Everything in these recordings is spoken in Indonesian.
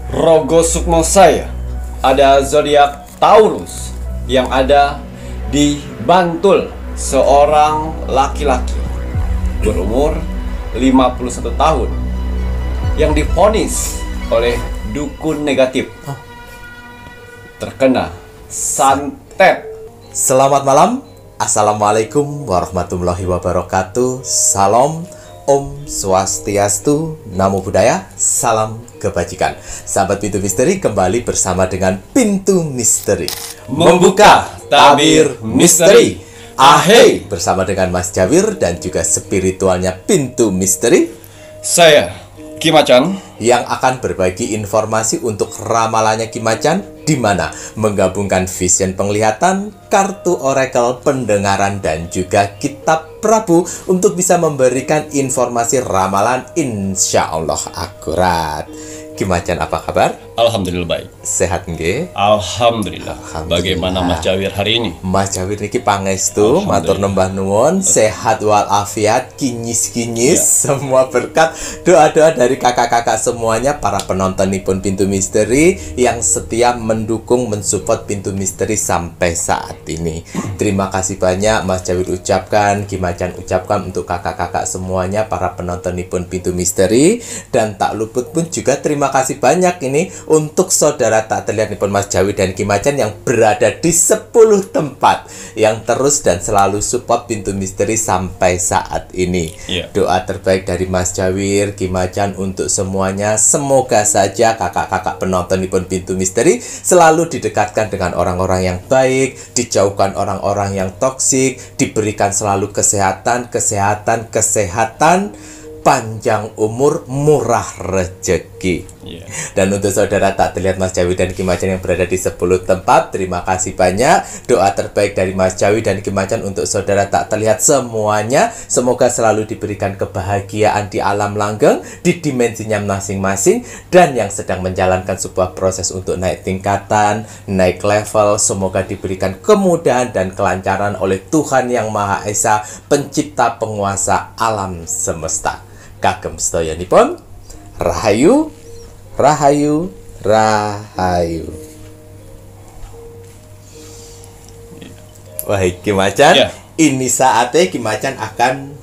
Rogo Sukmo saya ada zodiak Taurus yang ada di Bantul, seorang laki-laki berumur 51 tahun yang divonis oleh dukun negatif terkena santet. Selamat malam. Assalamualaikum warahmatullahi wabarakatuh. Salam, Om Swastiastu, Namo Buddhaya, salam kebajikan. Sahabat Pintu Misteri, kembali bersama dengan Pintu Misteri Membuka tabir misteri. Ahey, bersama dengan Mas Jawir dan juga spiritualnya Pintu Misteri, Saya Ki Macan, yang akan berbagi informasi untuk ramalannya Ki Macan, di mana menggabungkan vision penglihatan, kartu oracle, pendengaran, dan juga kitab Prabu untuk bisa memberikan informasi ramalan insya Allah akurat. Ki Macan, apa kabar? alhamdulillah baik. Sehat nggih? Alhamdulillah. Bagaimana Mas Jawir hari ini? Mas Jawir niki pangestu, matur nembah nuwun, sehat walafiat, kinyis-kinyis, semua berkat, doa-doa dari kakak-kakak semuanya, para penontonipun Pintu Misteri yang setia mendukung, mensupport Pintu Misteri sampai saat ini. Terima kasih banyak Mas Jawir ucapkan, Ki Macan ucapkan untuk kakak-kakak semuanya, para penontonipun Pintu Misteri, dan tak luput pun juga terima kasih banyak ini untuk saudara tak terlihat nipun Mas Jawi dan Ki Macan yang berada di 10 tempat yang terus dan selalu support Pintu Misteri sampai saat ini. Doa terbaik dari Mas Jawir, Ki Macan untuk semuanya, semoga saja kakak-kakak penonton nipun Pintu Misteri selalu didekatkan dengan orang-orang yang baik, dijauhkan orang-orang yang toksik, diberikan selalu kesehatan, panjang umur, murah rezeki. Dan untuk saudara tak terlihat Mas Jawi dan Ki Macan yang berada di 10 tempat, terima kasih banyak. Doa terbaik dari Mas Jawi dan Ki Macan untuk saudara tak terlihat semuanya, semoga selalu diberikan kebahagiaan di alam langgeng, di dimensinya masing-masing, dan yang sedang menjalankan sebuah proses untuk naik tingkatan, naik level, semoga diberikan kemudahan dan kelancaran oleh Tuhan Yang Maha Esa, pencipta penguasa alam semesta. Kagem sedayanipun, rahayu, rahayu, rahayu. Wah, Ki Macan, ini saatnya Ki Macan akan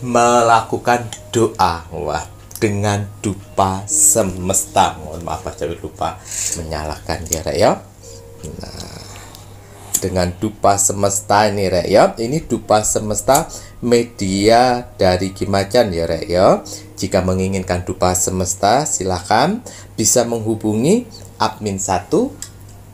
melakukan doa. Wah, dengan dupa semesta. Mohon maaf Mas Jawi lupa menyalakan ya, Rek ya. Nah, dengan dupa semesta ini, Rek ya. Ini dupa semesta media dari Ki Macan ya, Rek ya. Jika menginginkan dupa semesta, silakan bisa menghubungi admin 1,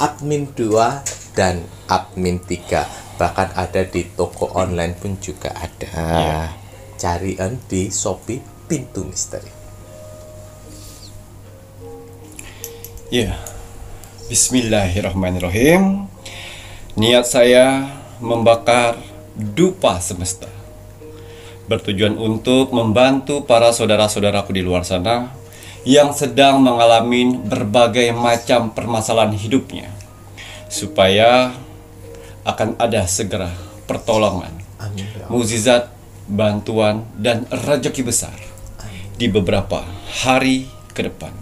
admin 2, dan admin 3. Bahkan ada di toko online pun juga ada. Carian di Shopee Pintu Misteri. Bismillahirrahmanirrahim. Niat saya membakar dupa semesta bertujuan untuk membantu para saudara-saudaraku di luar sana yang sedang mengalami berbagai macam permasalahan hidupnya, supaya akan ada segera pertolongan, mukjizat, bantuan, dan rezeki besar di beberapa hari ke depan.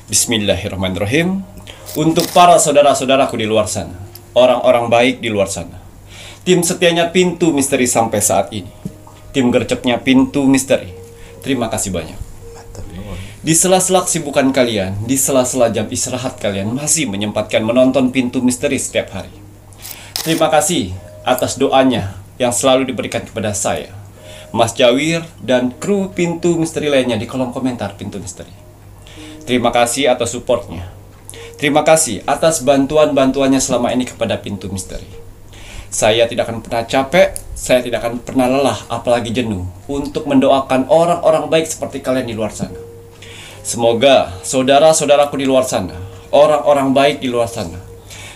Bismillahirrahmanirrahim. Untuk para saudara-saudaraku di luar sana, orang-orang baik di luar sana, tim setianya Pintu Misteri sampai saat ini, tim gercepnya Pintu Misteri, terima kasih banyak. Di sela-sela kesibukan kalian, di sela-sela jam istirahat kalian, masih menyempatkan menonton Pintu Misteri setiap hari. Terima kasih atas doanya yang selalu diberikan kepada saya, Mas Jawir, dan kru Pintu Misteri lainnya di kolom komentar Pintu Misteri. Terima kasih atas supportnya. Terima kasih atas bantuan-bantuannya selama ini kepada Pintu Misteri. Saya tidak akan pernah capek, saya tidak akan pernah lelah, apalagi jenuh, untuk mendoakan orang-orang baik seperti kalian di luar sana. Semoga saudara-saudaraku di luar sana, orang-orang baik di luar sana,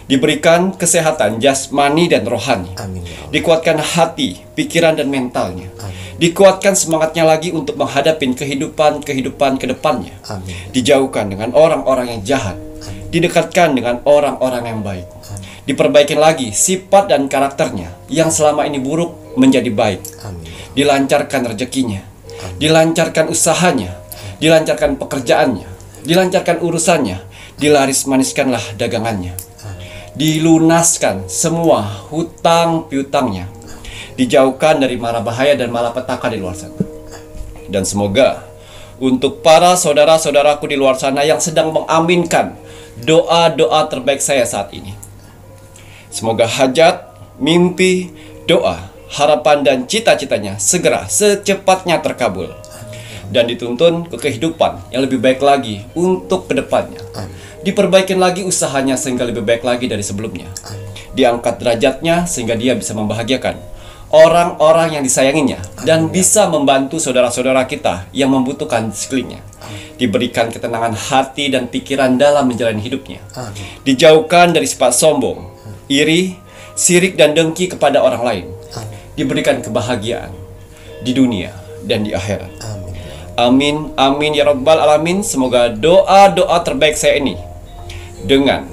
diberikan kesehatan jasmani dan rohani. Amin. Dikuatkan hati, pikiran, dan mentalnya. Amin. Dikuatkan semangatnya lagi untuk menghadapi kehidupan ke depannya. Amin. Dijauhkan dengan orang-orang yang jahat. Amin. Didekatkan dengan orang-orang yang baik. Amin. Diperbaikin lagi sifat dan karakternya yang selama ini buruk menjadi baik. Amin. Dilancarkan rezekinya, dilancarkan usahanya, dilancarkan pekerjaannya, dilancarkan urusannya, dilaris maniskanlah dagangannya, dilunaskan semua hutang piutangnya, dijauhkan dari mara bahaya dan malapetaka di luar sana. Dan semoga untuk para saudara-saudaraku di luar sana yang sedang mengaminkan doa-doa terbaik saya saat ini, semoga hajat, mimpi, doa, harapan dan cita-citanya segera secepatnya terkabul dan dituntun ke kehidupan yang lebih baik lagi untuk kedepannya. Diperbaikin lagi usahanya sehingga lebih baik lagi dari sebelumnya. Diangkat derajatnya sehingga dia bisa membahagiakan orang-orang yang disayanginya dan bisa membantu saudara-saudara kita yang membutuhkan di sekelilingnya. Diberikan ketenangan hati dan pikiran dalam menjalani hidupnya. Dijauhkan dari sifat sombong, iri, sirik dan dengki kepada orang lain. Diberikan kebahagiaan di dunia dan di akhirat. Amin, amin ya rabbal alamin. Semoga doa-doa terbaik saya ini dengan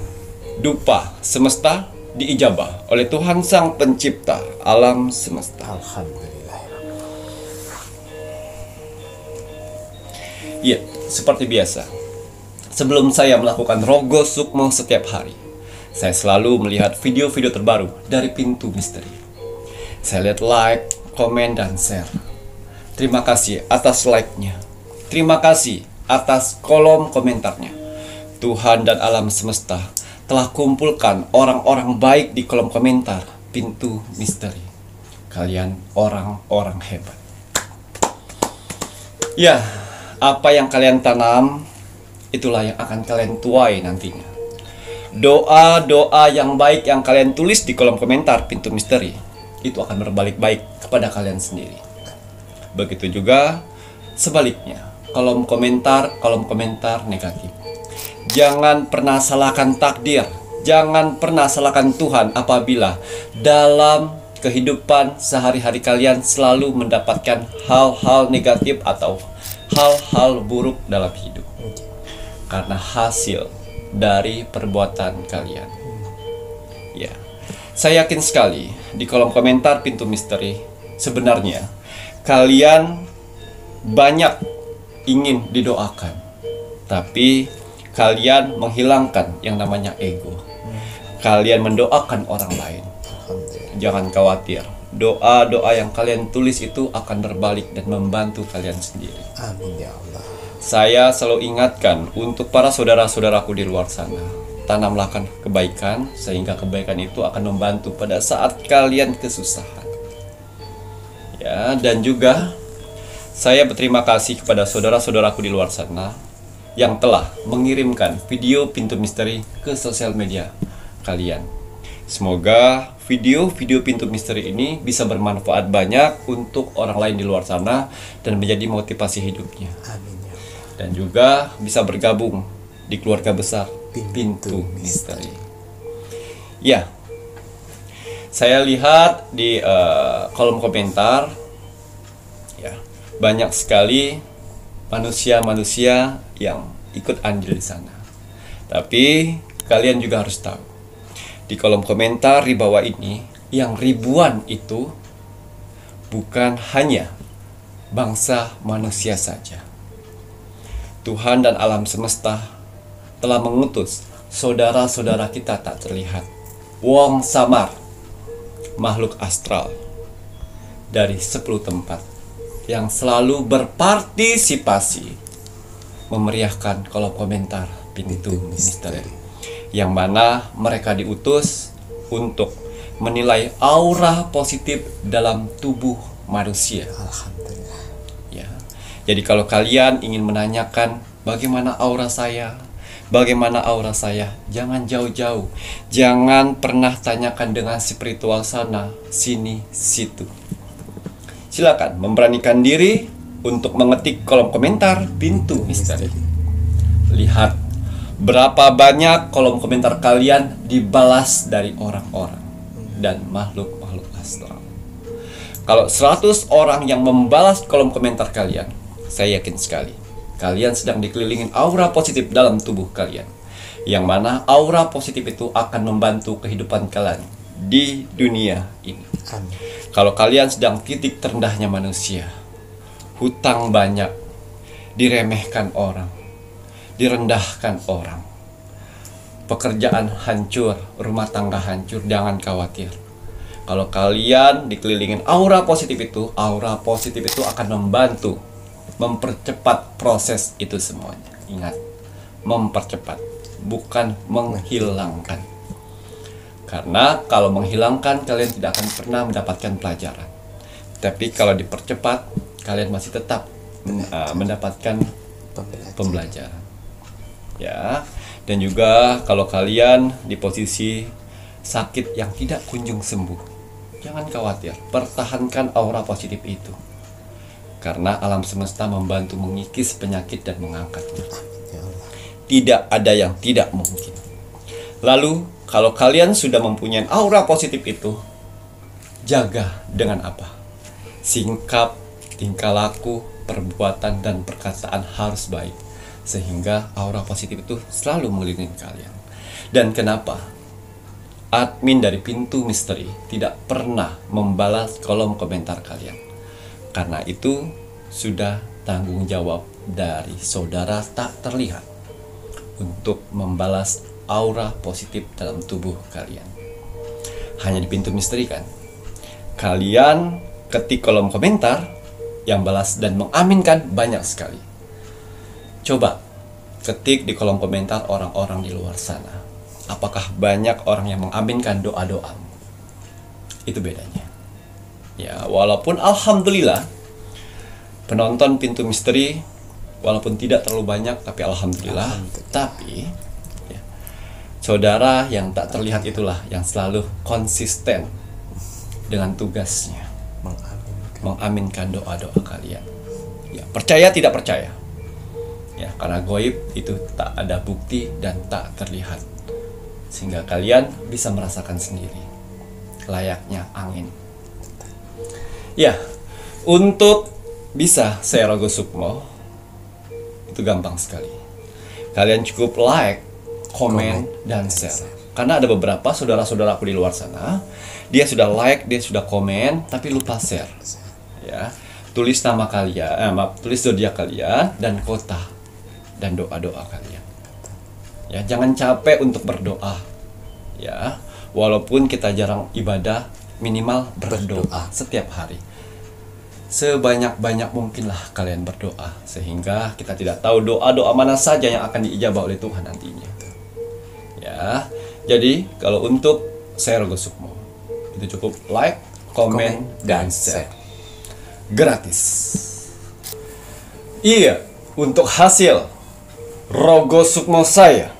dupa semesta diijabah oleh Tuhan Sang Pencipta alam semesta. Alhamdulillah. Ya, seperti biasa, sebelum saya melakukan rogo sukmo setiap hari, saya selalu melihat video-video terbaru dari Pintu Misteri. Saya lihat like, komen, dan share. Terima kasih atas like-nya. Terima kasih atas kolom komentarnya. Tuhan dan alam semesta telah kumpulkan orang-orang baik di kolom komentar Pintu Misteri. Kalian orang-orang hebat. Ya, apa yang kalian tanam, itulah yang akan kalian tuai nantinya. Doa-doa yang baik yang kalian tulis di kolom komentar Pintu Misteri, itu akan berbalik baik kepada kalian sendiri. Begitu juga sebaliknya, kolom komentar negatif. Jangan pernah salahkan takdir, jangan pernah salahkan Tuhan apabila dalam kehidupan sehari-hari kalian selalu mendapatkan hal-hal negatif atau hal-hal buruk dalam hidup. Karena hasil dari perbuatan kalian. Ya, saya yakin sekali di kolom komentar Pintu Misteri, sebenarnya kalian banyak ingin didoakan, tapi kalian menghilangkan yang namanya ego. Kalian mendoakan orang lain. Jangan khawatir, doa-doa yang kalian tulis itu akan berbalik dan membantu kalian sendiri. Amin ya Allah. Saya selalu ingatkan untuk para saudara-saudaraku di luar sana, tanamlah kebaikan sehingga kebaikan itu akan membantu pada saat kalian kesusahan. Ya, dan juga saya berterima kasih kepada saudara-saudaraku di luar sana yang telah mengirimkan video Pintu Misteri ke sosial media kalian. Semoga video-video Pintu Misteri ini bisa bermanfaat banyak untuk orang lain di luar sana dan menjadi motivasi hidupnya. Amin ya. Dan juga bisa bergabung di keluarga besar Pintu Misteri. Ya, saya lihat di kolom komentar, ya, banyak sekali manusia-manusia yang ikut andil di sana. Tapi kalian juga harus tahu, di kolom komentar di bawah ini yang ribuan itu bukan hanya bangsa manusia saja. Tuhan dan alam semesta telah mengutus saudara-saudara kita tak terlihat, wong samar, makhluk astral dari 10 tempat yang selalu berpartisipasi memeriahkan kolom komentar Pintu Misteri, yang mana mereka diutus untuk menilai aura positif dalam tubuh manusia. Alhamdulillah. Ya. Jadi kalau kalian ingin menanyakan bagaimana aura saya, jangan jauh-jauh. Jangan pernah tanyakan dengan spiritual sana, sini, situ. Silakan memberanikan diri untuk mengetik kolom komentar Pintu Misteri. Lihat berapa banyak kolom komentar kalian dibalas dari orang-orang dan makhluk-makhluk astral. Kalau 100 orang yang membalas kolom komentar kalian, saya yakin sekali kalian sedang dikelilingin aura positif dalam tubuh kalian. Yang mana aura positif itu akan membantu kehidupan kalian di dunia ini. Amin. Kalau kalian sedang titik terendahnya manusia, hutang banyak, diremehkan orang, direndahkan orang, pekerjaan hancur, rumah tangga hancur, jangan khawatir. Kalau kalian dikelilingin aura positif itu akan membantu mempercepat proses itu semuanya. Ingat, mempercepat, bukan menghilangkan. Karena kalau menghilangkan, kalian tidak akan pernah mendapatkan pelajaran. Tapi kalau dipercepat, kalian masih tetap mendapatkan pembelajaran. Ya, dan juga kalau kalian di posisi sakit yang tidak kunjung sembuh, jangan khawatir, pertahankan aura positif itu. Karena alam semesta membantu mengikis penyakit dan mengangkatnya. Tidak ada yang tidak mungkin. Lalu, kalau kalian sudah mempunyai aura positif itu, jaga dengan apa? Sikap, tingkah laku, perbuatan, dan perkataan harus baik. Sehingga aura positif itu selalu mengelilingi kalian. Dan kenapa admin dari Pintu Misteri tidak pernah membalas kolom komentar kalian? Karena itu sudah tanggung jawab dari saudara tak terlihat untuk membalas aura positif dalam tubuh kalian. Hanya di Pintu Misteri kan? Kalian ketik kolom komentar, yang balas dan mengaminkan banyak sekali. Coba ketik di kolom komentar orang-orang di luar sana. Apakah banyak orang yang mengaminkan doa-doamu? Itu bedanya. Ya, walaupun alhamdulillah penonton Pintu Misteri walaupun tidak terlalu banyak, tapi alhamdulillah. Tapi ya, saudara yang tak terlihat itulah yang selalu konsisten dengan tugasnya, mengaminkan doa-doa kalian. Ya, percaya tidak percaya. Ya, karena goib itu tak ada bukti dan tak terlihat. Sehingga kalian bisa merasakan sendiri layaknya angin. Ya, untuk bisa saya Rogo Sukmo itu gampang sekali. Kalian cukup like, komen, dan share. Karena ada beberapa saudara-saudaraku di luar sana, dia sudah like, dia sudah komen, tapi lupa share. Ya, tulis nama kalian, tulis zodiak kalian dan kota dan doa-doa kalian. Ya, jangan capek untuk berdoa. Ya, walaupun kita jarang ibadah, minimal berdoa setiap hari. Sebanyak-banyak mungkinlah kalian berdoa, sehingga kita tidak tahu doa-doa mana saja yang akan diijabah oleh Tuhan nantinya. Ya, jadi kalau untuk saya Rogo Sukmo itu cukup like, komen, dan share. Gratis. Iya, untuk hasil Rogo Sukmo saya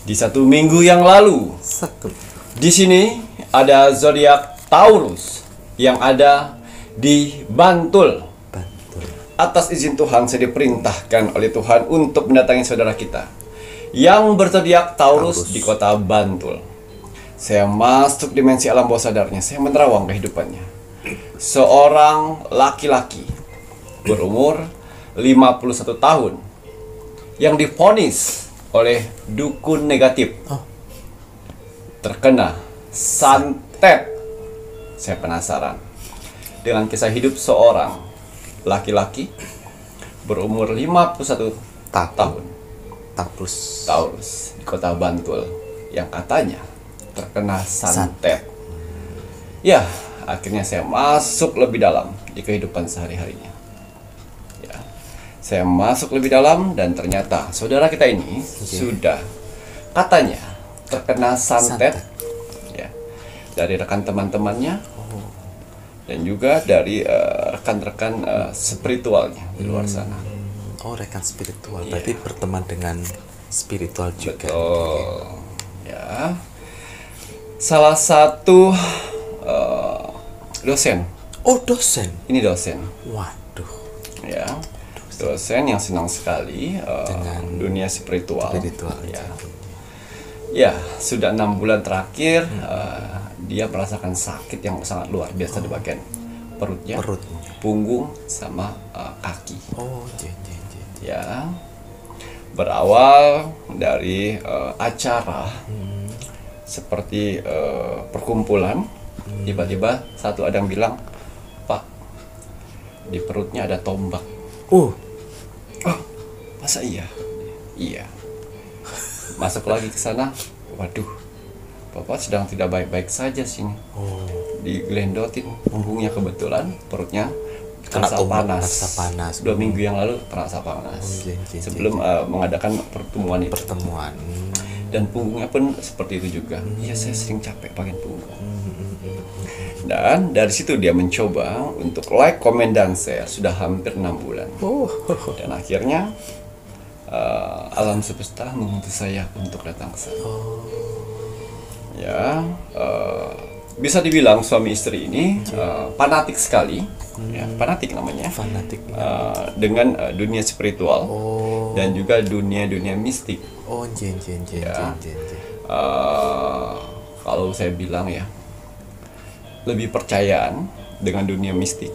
di 1 minggu yang lalu. Di sini ada zodiak Taurus yang ada di Bantul. Atas izin Tuhan, saya diperintahkan oleh Tuhan untuk mendatangi saudara kita yang berzodiak Taurus di kota Bantul. Saya masuk dimensi alam bawah sadarnya, saya menerawang kehidupannya. Seorang laki-laki berumur 51 tahun yang divonis oleh dukun negatif terkena santet. Saya penasaran dengan kisah hidup seorang laki-laki berumur 51 tahun Taurus di kota Bantul yang katanya terkena santet. Ya, akhirnya saya masuk lebih dalam di kehidupan sehari-harinya. Ya, saya masuk lebih dalam dan ternyata saudara kita ini sudah katanya terkena santet. Ya, dari rekan teman-temannya dan juga dari rekan-rekan spiritualnya di luar sana. Oh, rekan spiritual. Berarti berteman dengan spiritual juga. Betul. Ya. Salah satu dosen. Oh, dosen. Ini dosen. Waduh. Ya. Dosen yang senang sekali dengan dunia spiritual. Ya. Ya, sudah 6 bulan terakhir dia merasakan sakit yang sangat luar biasa di bagian perutnya, punggung, sama kaki. Oh, ya. Berawal dari acara seperti perkumpulan, tiba-tiba satu ada yang bilang, "Pak, di perutnya ada tombak." Oh, Masa iya? Iya. Masuk lagi ke sana, waduh, Bapak sedang tidak baik-baik saja sini. Digelendotin punggungnya, kebetulan perutnya Kena terasa tombak, panas. terasa panas. 2 minggu yang lalu terasa panas. Sebelum mengadakan pertemuan itu. pertemuan. Dan punggungnya pun seperti itu juga. Iya, saya sering capek bagian punggung. Dan dari situ dia mencoba untuk like, comment, dan share sudah hampir 6 bulan. Dan akhirnya alam semesta mengutus saya untuk datang ke sana. Ya, bisa dibilang suami istri ini fanatik sekali, ya, fanatik namanya, Fanatik. dengan dunia spiritual dan juga dunia mistik. Oh, jen. Kalau saya bilang ya, lebih percayaan dengan dunia mistik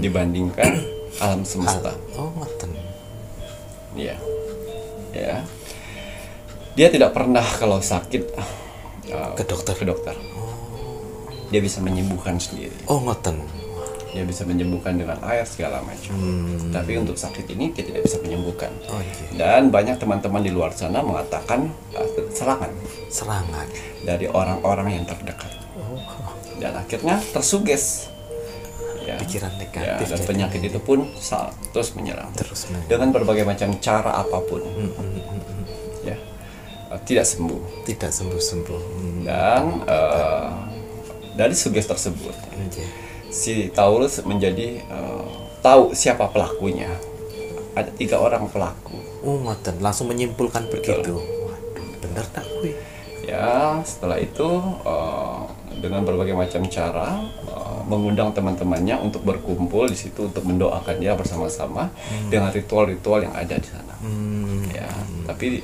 dibandingkan alam semesta. Oh, ngoten. Iya, ya. Dia tidak pernah kalau sakit Ke dokter. Dia bisa menyembuhkan sendiri. Oh, ngoten. Dia bisa menyembuhkan dengan air segala macam. Tapi untuk sakit ini dia tidak bisa menyembuhkan. Oh, iya. Dan banyak teman-teman di luar sana mengatakan Serangan. dari orang-orang yang terdekat. Dan akhirnya tersuges. Ya, Pikiran ya, negatif. dan penyakit itu pun terus menyerang. Terus Dengan berbagai macam cara apapun. Ya, tidak sembuh. tidak sembuh-sembuh. Dan dari suges tersebut, Oke. si Taurus menjadi tahu siapa pelakunya. Ada 3 orang pelaku. Oh, ngoten. Langsung menyimpulkan begitu. Waduh, bener tak kuwi? Ya, setelah itu dengan berbagai macam cara mengundang teman-temannya untuk berkumpul di situ untuk mendoakan dia bersama-sama dengan ritual-ritual yang ada di sana. Ya, tapi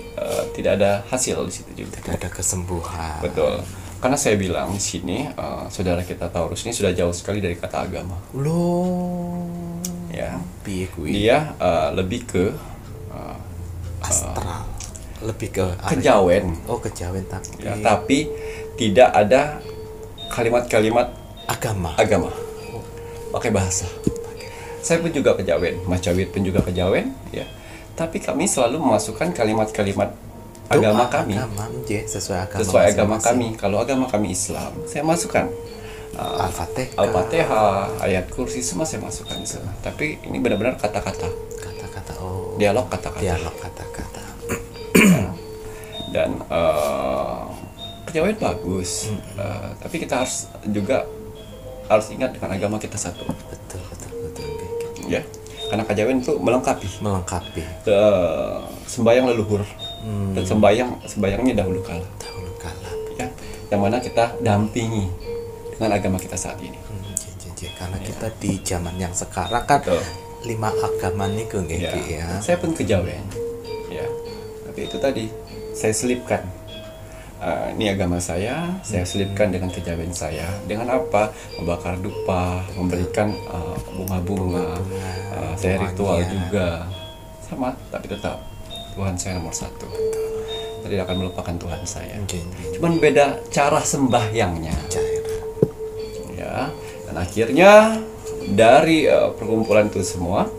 tidak ada hasil di situ juga. Tidak ada kesembuhan. Betul. Karena saya bilang di sini saudara kita Taurus ini sudah jauh sekali dari kata agama. Loh. Ya. Piye kuwi? Dia lebih ke Astral. Lebih ke kejawen. Oh, kejawen tapi Ya, tapi tidak ada kalimat-kalimat agama. pakai bahasa. Saya pun juga kejawen, Mas Cawit pun juga kejawen, ya. Tapi kami selalu memasukkan kalimat-kalimat agama kami Agama, sesuai agama. sesuai agama masing-masing. kami. Kalau agama kami Islam, saya masukkan Al-Fatihah. Al-Fatihah, ayat kursi semua saya masukkan di sana. Tapi ini benar-benar kata-kata, Kata-kata. Oh. dialog kata-kata. Dialog kata-kata. Dan kejawen bagus, tapi kita harus ingat dengan agama kita satu. Betul. Ya, karena kejawen itu melengkapi Melengkapi sembahyang leluhur dan sembahyangnya dahulu kala, dahulu kala. ya, yang mana kita dampingi dengan agama kita saat ini. Karena kita di zaman yang sekarang kan Betul. 5 agama nih nggih Ya, ya. saya pun kejawen, ya, tapi itu tadi saya selipkan. Ini agama saya selipkan dengan kejawen saya. Dengan apa? Membakar dupa, memberikan bunga-bunga. Saya ritual juga. Sama, tapi tetap Tuhan saya nomor 1. Saya tidak akan melupakan Tuhan saya. Cuman beda cara sembahyangnya. Cair. Ya. Dan akhirnya dari perkumpulan itu semua,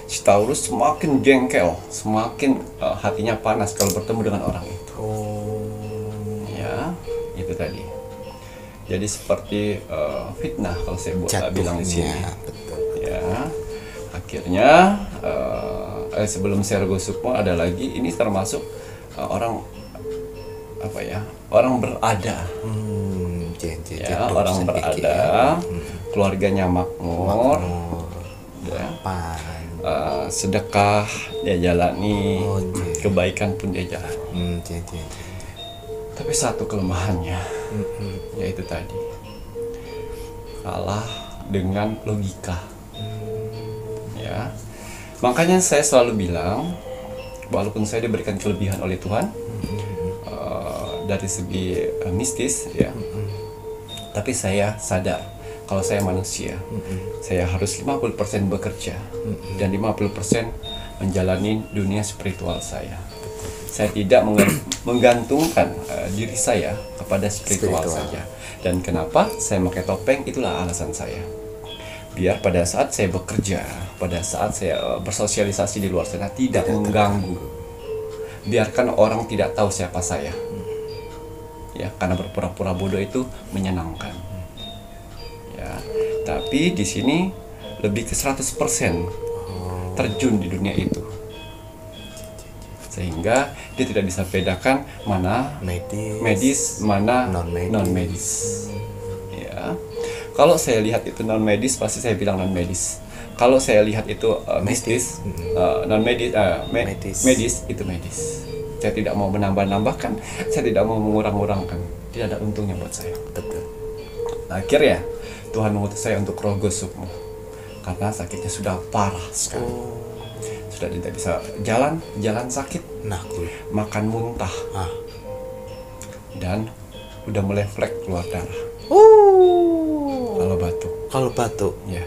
si Taurus semakin jengkel, semakin hatinya panas kalau bertemu dengan orang itu. Ya, itu tadi. Jadi seperti fitnah kalau saya bilang di sini. Betul. Ya, akhirnya sebelum Sergo Sukmo ada lagi. Ini termasuk orang apa ya? Orang berada. Ya, orang berada. Keluarganya makmur. Ya. Sedekah dia jalani, kebaikan pun dia jalani. Tapi satu kelemahannya, yaitu tadi kalah dengan logika. Ya, makanya saya selalu bilang, walaupun saya diberikan kelebihan oleh Tuhan dari segi mistis, ya, tapi saya sadar kalau saya manusia, saya harus 50% bekerja dan 50% menjalani dunia spiritual saya. Saya tidak menggantungkan diri saya kepada spiritual saja. Dan kenapa saya pakai topeng, itulah alasan saya. Biar pada saat saya bekerja, pada saat saya bersosialisasi di luar sana tidak mengganggu. Biarkan orang tidak tahu siapa saya. Ya, karena berpura-pura bodoh itu menyenangkan. Ya, tapi di sini lebih ke 100% terjun di dunia itu. Sehingga dia tidak bisa bedakan mana medis, mana non medis. Ya. Kalau saya lihat itu non medis, pasti saya bilang non medis. Kalau saya lihat itu mistis, non medis, medis itu medis. Saya tidak mau menambah-nambahkan, saya tidak mau mengurang-urangkan. Tidak ada untungnya buat saya. Betul. Akhirnya Tuhan mengutus saya untuk rogo sukmo karena sakitnya sudah parah sekali. Sudah tidak bisa jalan sakit, makan muntah, dan udah mulai flek keluar darah. Kalau batuk, ya.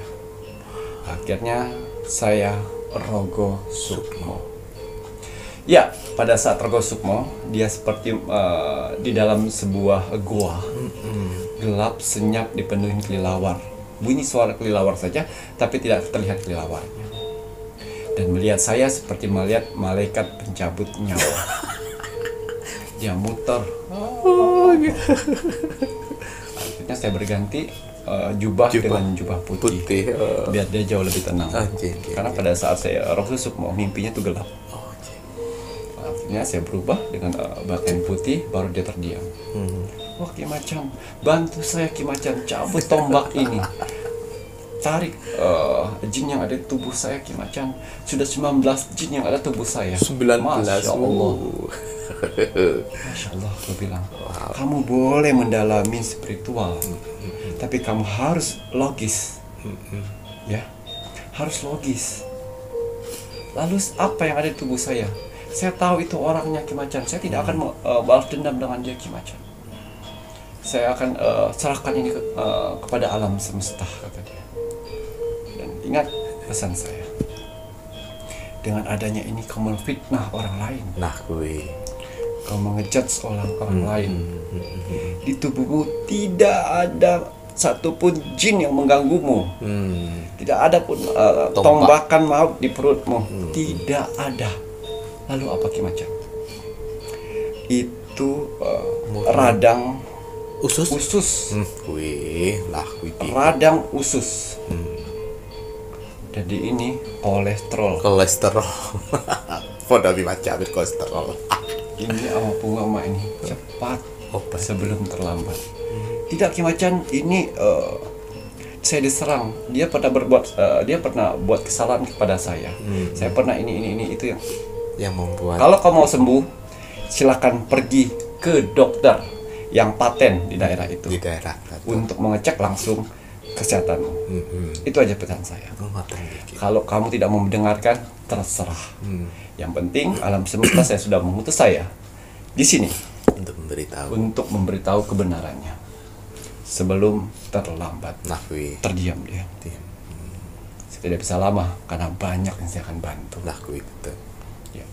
Akhirnya saya rogo sukmo. Ya, pada saat rogo sukmo, dia seperti di dalam sebuah gua, gelap, senyap, dipenuhi kelilawar. Bunyi suara kelilawar saja, tapi tidak terlihat kelilawarnya. Dan melihat saya seperti melihat malaikat pencabut nyawa. Dia muter. Akhirnya saya berganti jubah dengan jubah putih. Biar dia jauh lebih tenang. Karena pada saat saya rogo sukmo, mimpinya itu gelap. Akhirnya saya berubah dengan batin putih, baru dia terdiam. Wah, Ki Macan, bantu saya Ki Macan, cabut tombak ini. Tarik jin yang ada di tubuh saya Ki Macan. Sudah 19 jin yang ada tubuh saya. 19. Masya Allah. Masya Allah, aku bilang, kamu boleh mendalami spiritual, tapi kamu harus logis. Ya, harus logis. Lalu apa yang ada di tubuh saya? Saya tahu itu orangnya Ki Macan. Saya tidak akan balas dendam dengan dia Ki Macan. Saya akan serahkan ini kepada alam semesta, kata dia. Dan ingat pesan saya. Dengan adanya ini kamu fitnah orang lain. Kamu mengejudge orang lain. Di tubuhmu tidak ada satupun jin yang mengganggumu. Tidak ada pun tombakan maut di perutmu. Tidak ada. Lalu apa Ki Macan? Itu radang usus. Radang usus. Jadi ini kolesterol. Podo Macan kolesterol. Ini ama ini cepat sebelum terlambat. Tidak Ki Macan, ini saya diserang. Dia pernah buat kesalahan kepada saya. Saya pernah ini itu yang membuat. Kalau kamu mau sembuh, silakan pergi ke dokter yang paten di daerah itu. Untuk mengecek langsung kesehatanmu. Itu aja pesan saya. Kalau kamu tidak mau mendengarkan, terserah. Yang penting alam semesta saya sudah mengutus saya di sini untuk memberitahu kebenarannya sebelum terlambat. Terdiam dia. Saya tidak bisa lama karena banyak yang saya akan bantu. Ya.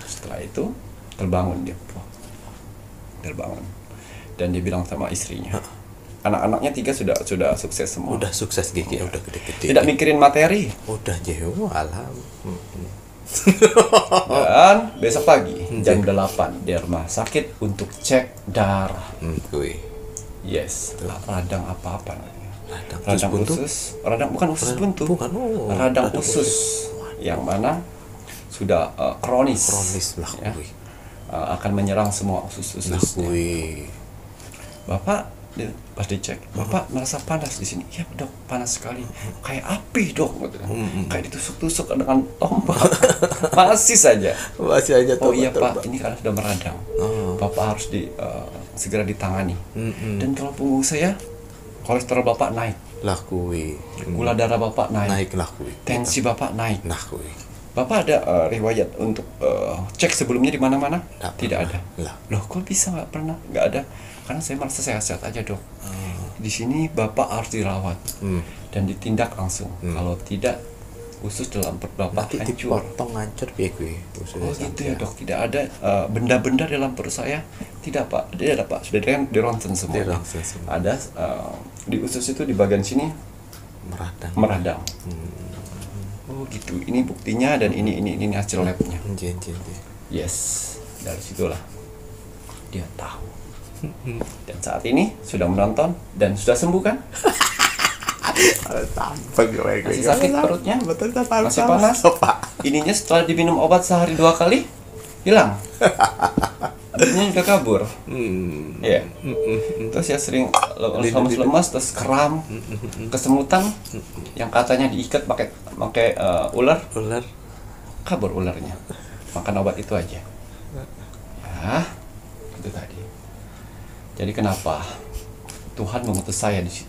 Setelah itu terbangun dia. Dan dia bilang sama istrinya. Anak-anaknya 3 sudah sukses semua. Udah sukses gigi, udah gede-gede. Tidak mikirin materi. Udah jauh alam. Dan besok pagi jam 8 di rumah sakit untuk cek darah. Yes, radang apa namanya? Radang usus. Bukan usus buntu. Radang usus yang mana sudah kronis ya, akan menyerang semua usus-ususnya. Bapak pas dicek, Bapak merasa panas di sini. Ya dok, panas sekali. Kayak api dok, kayak ditusuk-tusuk dengan tombak. Masih aja. Oh iya Pak, ini karena sudah meradang. Bapak harus segera ditangani. Dan kalau punggung saya, kolesterol Bapak naik. Gula darah Bapak naik. Tensi Bapak naik. Bapak ada riwayat untuk cek sebelumnya di mana-mana? Tidak ada. Loh, kok bisa nggak pernah? Nggak ada. Karena saya merasa sehat-sehat aja dok. Di sini Bapak harus dirawat dan ditindak langsung. Kalau tidak, usus dalam perut Bapak Nanti hancur. dipotong hancur piye kuwi? Oh gitu ya dok, tidak ada benda-benda dalam perut saya. Tidak pak, tidak ada pak, sudah di ronsen semua. Di-ronsen semua. Ada di usus itu di bagian sini meradang. Oh gitu, ini buktinya dan ini hasil labnya. Nggih. Yes, dari situlah dia tahu. Dan saat ini sudah menonton dan sudah sembuh kan? Masih sakit perutnya? Betul, Masih panas? Pak. Ininya setelah diminum obat sehari 2 kali hilang. Adanya udah kabur. Iya. Terus ya sering lemas, terus kram, kesemutan, yang katanya diikat pakai ular, kabur ularnya. Makan obat itu aja. Ya, itu tadi. Jadi kenapa Tuhan mengutus saya di situ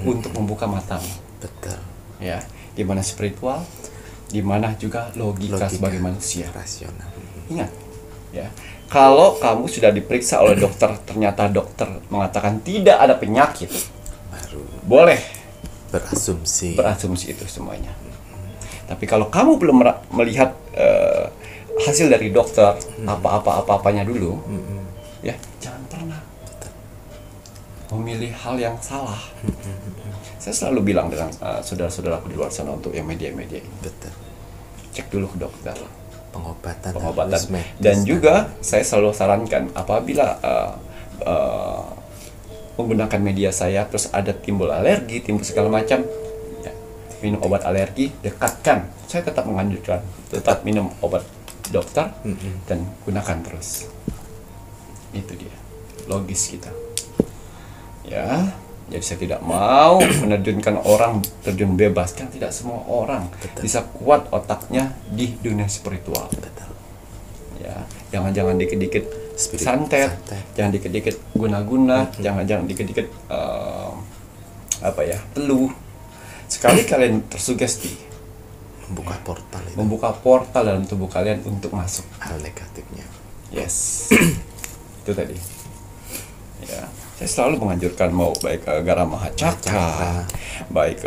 untuk membuka matamu? Betul. Ya, di mana spiritual, di mana juga logika sebagai manusia. Rasional. Ingat, ya. Kalau kamu sudah diperiksa oleh dokter, ternyata dokter mengatakan tidak ada penyakit, Baru boleh berasumsi itu semuanya. Tapi kalau kamu belum melihat hasil dari dokter, apa-apanya dulu, ya jangan pernah memilih hal yang salah. Saya selalu bilang dengan saudara-saudaraku di luar sana untuk yang media-media ini, betul. cek dulu ke dokter. Pengobatan Dan juga saya selalu sarankan apabila menggunakan media saya terus ada timbul alergi, timbul segala macam, ya, minum obat alergi, dekatkan. Saya tetap menganjurkan tetap minum obat dokter dan gunakan terus. Itu dia logis kita, ya. Jadi saya tidak mau menerjunkan orang terjun bebas, kan tidak semua orang bisa kuat otaknya di dunia spiritual. Betul. Ya, jangan dikit-dikit santet, jangan dikit-dikit guna-guna, jangan dikit-dikit teluh. Sekali kalian tersugesti, membuka portal dalam tubuh kalian untuk masuk hal negatifnya. Yes. Itu tadi. Ya, saya selalu menganjurkan mau baik garam mahacakra, baik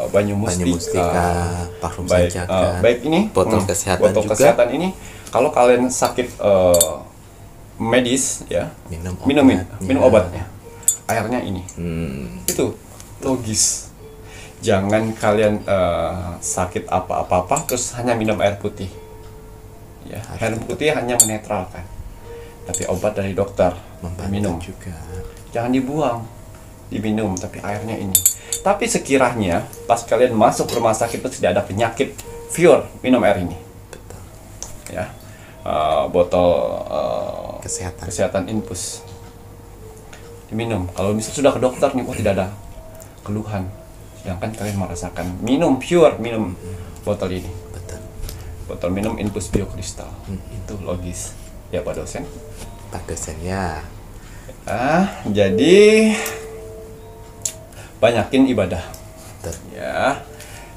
banyu mustika, parfum baik sanjaka, baik ini botol kesehatan ini. Kalau kalian sakit medis, ya minum obatnya, airnya ini. Itu logis. Jangan kalian sakit apa terus hanya minum air putih. Ya, air putih hanya menetralkan. Tapi obat dari dokter diminum juga. Jangan dibuang, diminum, tapi airnya ini. Tapi sekiranya pas kalian masuk rumah sakit itu tidak ada penyakit, pure, minum air ini. Betul. Ya, botol kesehatan infus diminum. Kalau misalnya sudah ke dokter nih, tidak ada keluhan, sedangkan kalian merasakan minum pure, minum botol ini. Betul. Botol minum infus biokristal. Itu logis. Ya Pak dosen. Pak dosen ya. Jadi banyakin ibadah. Betul. Ya.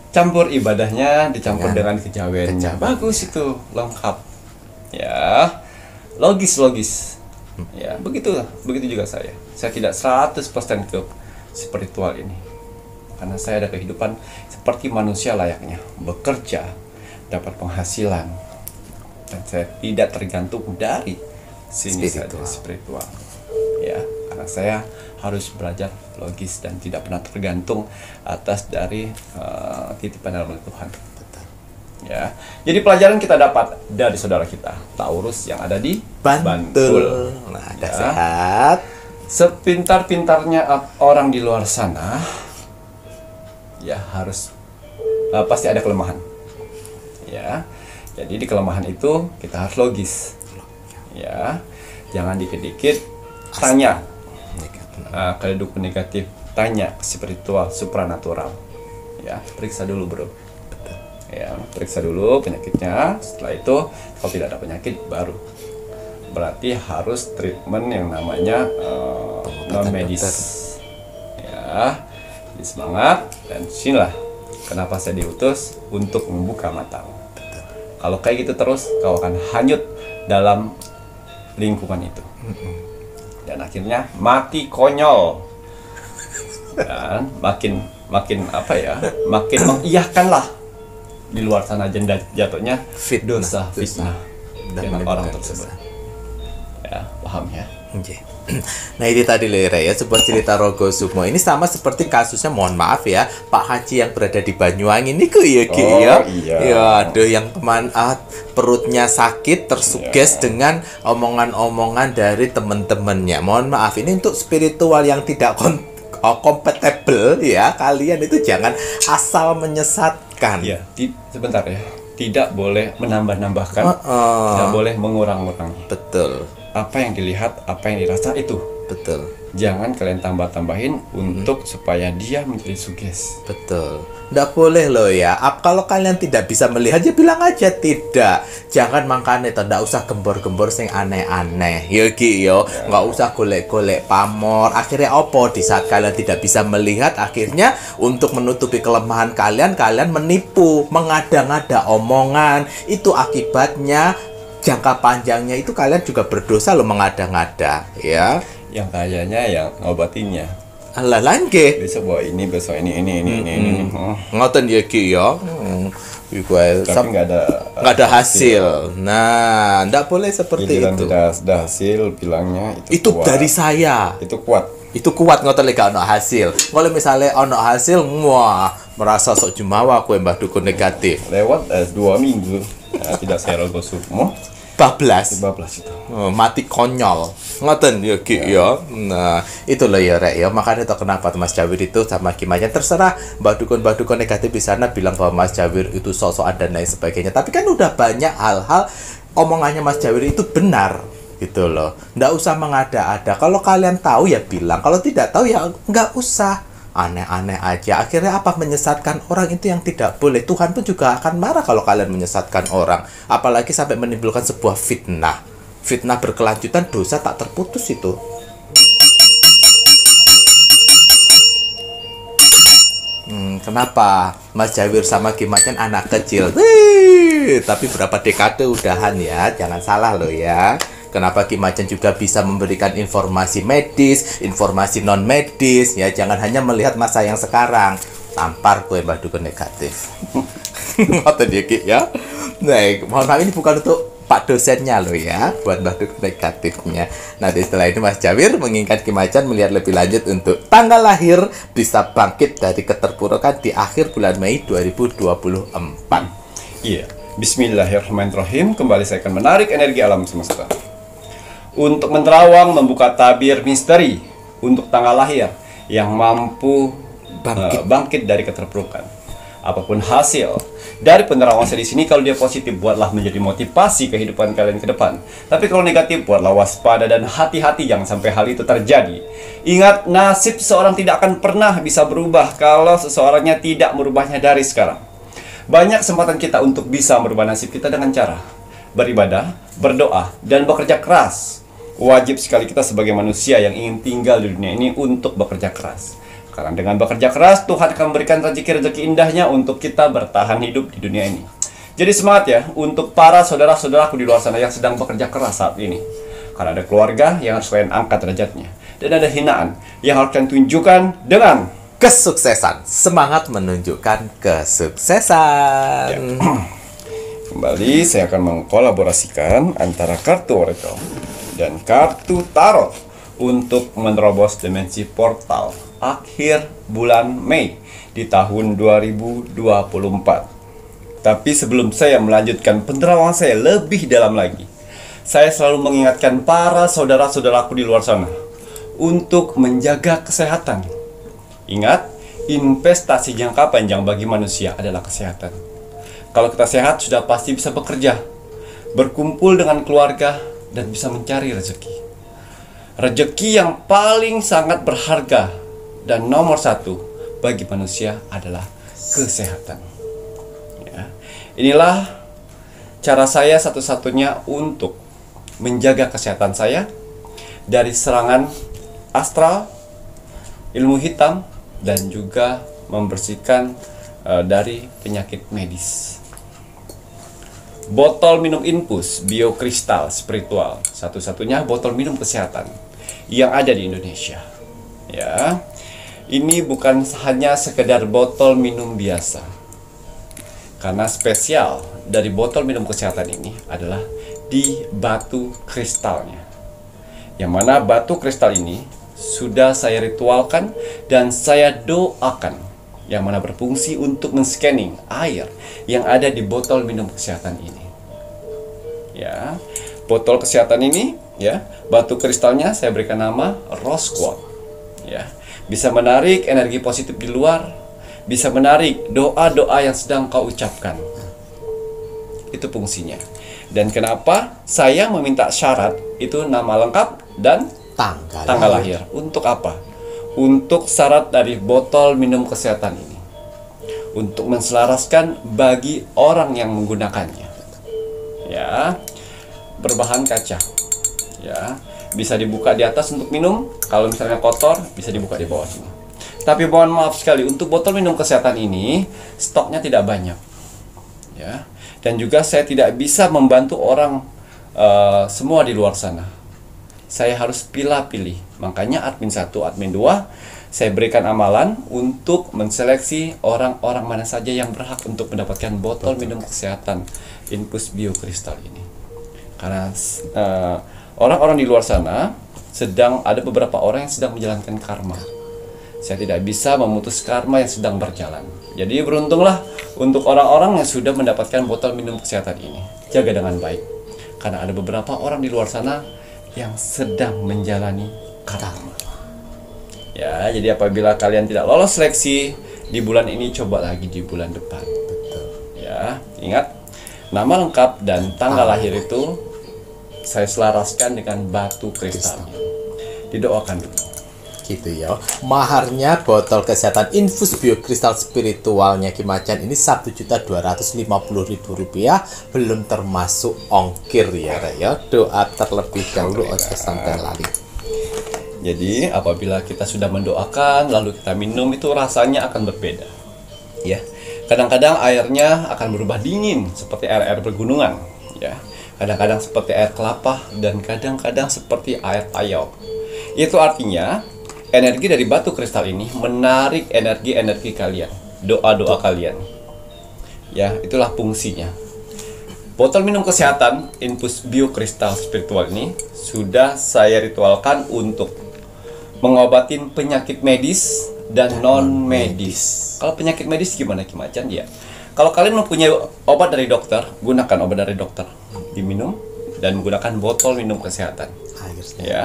Campur ibadahnya dicampur dengan kejawennya. Bagus itu, lengkap. Ya. Logis. Ya, begitu juga saya. Saya tidak 100% ke spiritual ini. Karena saya ada kehidupan seperti manusia layaknya, bekerja, dapat penghasilan. Dan saya tidak tergantung dari sini saja spiritual. Ya, karena saya harus belajar logis dan tidak pernah tergantung atas dari titipan dalam Tuhan. Betul. Ya, jadi pelajaran kita dapat dari saudara kita Taurus yang ada di Bantul. Nah, ada sehat. Sepintar-pintarnya orang di luar sana, ya harus pasti ada kelemahan. Ya, jadi di kelemahan itu kita harus logis. Ya, jangan dikit-dikit tanya. Kehidupan negatif, tanya spiritual, supranatural. Ya, periksa dulu bro. Ya, periksa dulu penyakitnya. Setelah itu, kalau tidak ada penyakit, baru berarti harus treatment yang namanya non medis. Ya, jadi semangat dan sinilah kenapa saya diutus untuk membuka mata. Kalau kayak gitu terus, kau akan hanyut dalam lingkungan itu. Dan akhirnya mati konyol. Dan makin makin apa ya, makin mengiyahkan lah di luar sana jatuhnya dosa fitnah dengan orang tersebut. Ya, paham ya? Okay. Nah ini tadi Lere ya, sebuah cerita Rogo Sukmo. Ini sama seperti kasusnya, mohon maaf ya, Pak Haji yang berada di Banyuwangi ini ya Ki ya. Iya. Ya ada yang perutnya sakit tersuges dengan omongan-omongan dari teman-temannya. Mohon maaf, ini untuk spiritual yang tidak kompatibel ya. Kalian itu jangan asal menyesatkan. Ya, sebentar ya. Tidak boleh menambah-nambahkan, tidak boleh mengurang-urangi. Betul. Apa yang dilihat, apa yang dirasa itu. Betul. Jangan kalian tambah-tambahin untuk supaya dia menjadi suges. Betul. Nggak boleh loh ya. Kalau kalian tidak bisa melihat, ya bilang aja tidak. Jangan makanya nggak usah gembor-gembor sing aneh-aneh. Yo Ki yo, nggak usah golek-golek pamor. Akhirnya opo di saat kalian tidak bisa melihat, akhirnya untuk menutupi kelemahan kalian, kalian menipu, mengada-ngada omongan. Itu akibatnya jangka panjangnya itu kalian juga berdosa loh, mengada-ngada ya. Yang kayaknya yang ngobatinnya. Alah langge. Besok bawa ini, besok ini. Ngoten ya Ki ya. Tapi nggak ada hasil. Nah, nggak boleh seperti itu. Tidak ada hasil, bilangnya itu kuat. Dari saya. Itu kuat. Itu kuat ngoten lek ono hasil. Kalau misalnya ono hasil, wah, merasa sok jumawa aku Mbah Dukun negatif. Lewat 2 minggu. Nah, tidak saya Rogo Sukmo. bablas itu. Mati konyol ngoten ya Ki ya. Nah itu loh ya Rek ya, makanya itu kenapa Mas Jawir itu sama Kimanya terserah mbak dukun negatif di sana bilang bahwa Mas Jawir itu sok-sokan dan lain sebagainya, tapi kan udah banyak hal-hal omongannya Mas Jawir itu benar gitu loh. Nggak usah mengada-ada. Kalau kalian tahu ya bilang, kalau tidak tahu ya nggak usah aneh-aneh aja. Akhirnya apa, menyesatkan orang itu yang tidak boleh. Tuhan pun juga akan marah kalau kalian menyesatkan orang, apalagi sampai menimbulkan sebuah fitnah berkelanjutan, dosa tak terputus itu. Kenapa Mas Jawir sama Kimacan anak kecil? Tapi berapa dekade udahan ya, jangan salah loh ya. Kenapa Kimacan juga bisa memberikan informasi medis, informasi non medis ya, jangan hanya melihat masa yang sekarang. Tampar gue Mbah Dukun negatif. Ngoten ya Ki ya. Nah, mohon maaf ini bukan untuk Pak dosennya loh ya, buat Mbah Dukun negatifnya. Nah, setelah ini Mas Jawir mengingat Kimacan melihat lebih lanjut untuk tanggal lahir bisa bangkit dari keterpurukan di akhir bulan Mei 2024. Iya. Bismillahirrahmanirrahim. Kembali saya akan menarik energi alam semesta untuk menerawang membuka tabir misteri untuk tanggal lahir yang mampu bangkit dari keterpurukan. Apapun hasil dari penerawangan saya di sini, kalau dia positif buatlah menjadi motivasi kehidupan kalian ke depan. Tapi kalau negatif buatlah waspada dan hati-hati jangan sampai hal itu terjadi. Ingat, nasib seseorang tidak akan pernah bisa berubah kalau seseorangnya tidak merubahnya dari sekarang. Banyak kesempatan kita untuk bisa merubah nasib kita dengan cara beribadah, berdoa, dan bekerja keras. Wajib sekali kita sebagai manusia yang ingin tinggal di dunia ini untuk bekerja keras. Karena dengan bekerja keras, Tuhan akan memberikan rezeki-rezeki indahnya untuk kita bertahan hidup di dunia ini. Jadi semangat ya untuk para saudara-saudaraku di luar sana yang sedang bekerja keras saat ini. Karena ada keluarga yang harus kalian angkat derajatnya. Dan ada hinaan yang harus kalian tunjukkan dengan kesuksesan. Semangat menunjukkan kesuksesan. Ya. Kembali saya akan mengkolaborasikan antara kartu oracle dan kartu tarot untuk menerobos dimensi portal akhir bulan Mei di tahun 2024. Tapi sebelum saya melanjutkan penerawangan saya lebih dalam lagi, saya selalu mengingatkan para saudara-saudaraku di luar sana untuk menjaga kesehatan. Ingat, investasi jangka panjang bagi manusia adalah kesehatan. Kalau kita sehat, sudah pasti bisa bekerja, berkumpul dengan keluarga, dan bisa mencari rezeki. Rezeki yang paling sangat berharga dan nomor 1 bagi manusia adalah kesehatan. Ya. Inilah cara saya satu-satunya untuk menjaga kesehatan saya dari serangan astral, ilmu hitam, dan juga membersihkan dari penyakit medis. Botol minum infus biokristal spiritual, satu-satunya botol minum kesehatan yang ada di Indonesia. Ya, ini bukan hanya sekedar botol minum biasa. Karena spesial dari botol minum kesehatan ini adalah di batu kristalnya. Yang mana batu kristal ini sudah saya ritualkan dan saya doakan, yang mana berfungsi untuk men-scanning air yang ada di botol minum kesehatan ini. Ya, botol kesehatan ini, ya, batu kristalnya saya berikan nama Rose Quartz. Ya, bisa menarik energi positif di luar, bisa menarik doa-doa yang sedang kau ucapkan. Itu fungsinya. Dan kenapa saya meminta syarat itu nama lengkap dan tanggal lahir. Untuk apa? Untuk syarat dari botol minum kesehatan ini, untuk menselaraskan bagi orang yang menggunakannya. Ya, berbahan kaca. Ya, bisa dibuka di atas untuk minum. Kalau misalnya kotor, bisa dibuka di bawah sini. Tapi mohon maaf sekali, untuk botol minum kesehatan ini stoknya tidak banyak. Ya, dan juga saya tidak bisa membantu orang semua di luar sana. Saya harus pilih-pilih. Makanya admin 1, admin 2, saya berikan amalan untuk menseleksi orang-orang mana saja yang berhak untuk mendapatkan botol minum kesehatan Infus Bio Kristal ini. Karena orang-orang di luar sana sedang ada beberapa orang yang sedang menjalankan karma. Saya tidak bisa memutus karma yang sedang berjalan. Jadi beruntunglah untuk orang-orang yang sudah mendapatkan botol minum kesehatan ini. Jaga dengan baik. Karena ada beberapa orang di luar sana yang sedang menjalani karma. Ya, jadi apabila kalian tidak lolos seleksi di bulan ini, coba lagi di bulan depan. Betul. Ya, ingat nama lengkap dan tanggal lahir itu saya selaraskan dengan batu kristalnya. Didoakan dulu. Gitu ya. Maharnya botol kesehatan Infus Bio Kristal spiritualnya Ki Macan ini Rp1.250.000, belum termasuk ongkir ya, Rek ya. Doa terlebih dahulu ojo sampai lali. Jadi apabila kita sudah mendoakan lalu kita minum, itu rasanya akan berbeda. Ya. Kadang-kadang airnya akan berubah dingin seperti air-air pergunungan, ya. Kadang-kadang seperti air kelapa dan kadang-kadang seperti air payau. Itu artinya energi dari batu kristal ini menarik energi-energi kalian, doa-doa kalian. Ya, itulah fungsinya. Botol minum kesehatan Infus Bio Kristal spiritual ini sudah saya ritualkan untuk mengobatin penyakit medis dan non-medis. Kalau penyakit medis gimana Ki Macan? Ya, kalau kalian mempunyai obat dari dokter, gunakan obat dari dokter, diminum dan menggunakan botol minum kesehatan. Airnya. Ya,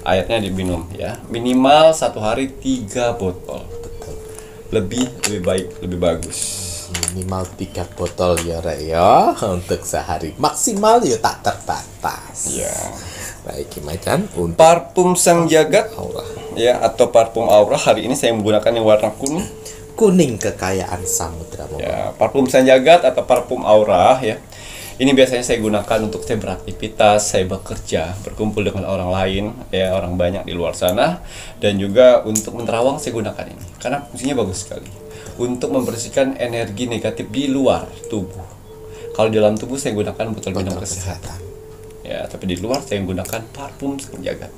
airnya diminum ya, minimal 1 hari 3 botol. Betul. Lebih baik, lebih bagus. Minimal 3 botol ya, Rek ya, untuk sehari. Maksimal ya tak terbatas. Ya. Baik Ki Macan, untuk Parfum Sang Jagat aura. ya, atau parfum aura, hari ini saya menggunakan yang warna kuning. Kuning kekayaan samudra. Ya, parfum Sang Jagat atau parfum aura ya. Ini biasanya saya gunakan untuk saya beraktivitas, saya bekerja, berkumpul dengan orang lain, ya, orang banyak di luar sana, dan juga untuk menerawang saya gunakan ini karena fungsinya bagus sekali untuk membersihkan energi negatif di luar tubuh. Kalau di dalam tubuh saya gunakan botol minum kesehatan. Ya, tapi di luar saya menggunakan parfum Sang Jagat.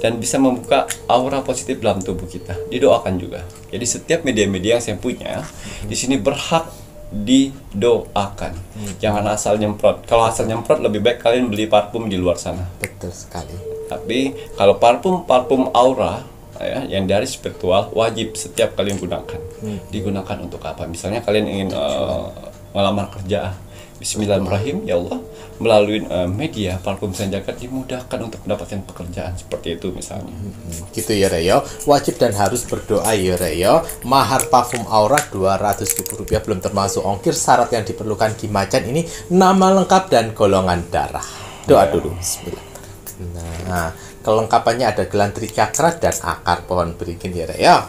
Dan bisa membuka aura positif dalam tubuh kita. Didoakan juga. Jadi setiap media-media yang saya punya di sini berhak didoakan. Jangan asal nyemprot. Kalau asal nyemprot, lebih baik kalian beli parfum di luar sana. Betul sekali. Tapi kalau parfum aura ya, yang dari spiritual, wajib setiap kalian gunakan. Digunakan untuk apa? Misalnya kalian ingin melamar kerja, Bismillahirrahmanirrahim, ya Allah, melalui media parfum Sang Jagat dimudahkan untuk mendapatkan pekerjaan, seperti itu misalnya. Gitu ya, Rek. Wajib dan harus berdoa ya, Rek. Mahar parfum aura Rp200.000 belum termasuk ongkir. Syarat yang diperlukan Ki Macan ini nama lengkap dan golongan darah. Doa dulu. Bismillah. Nah, kelengkapannya ada gelang tricakra dan akar pohon beringin ya, Rek. Ya.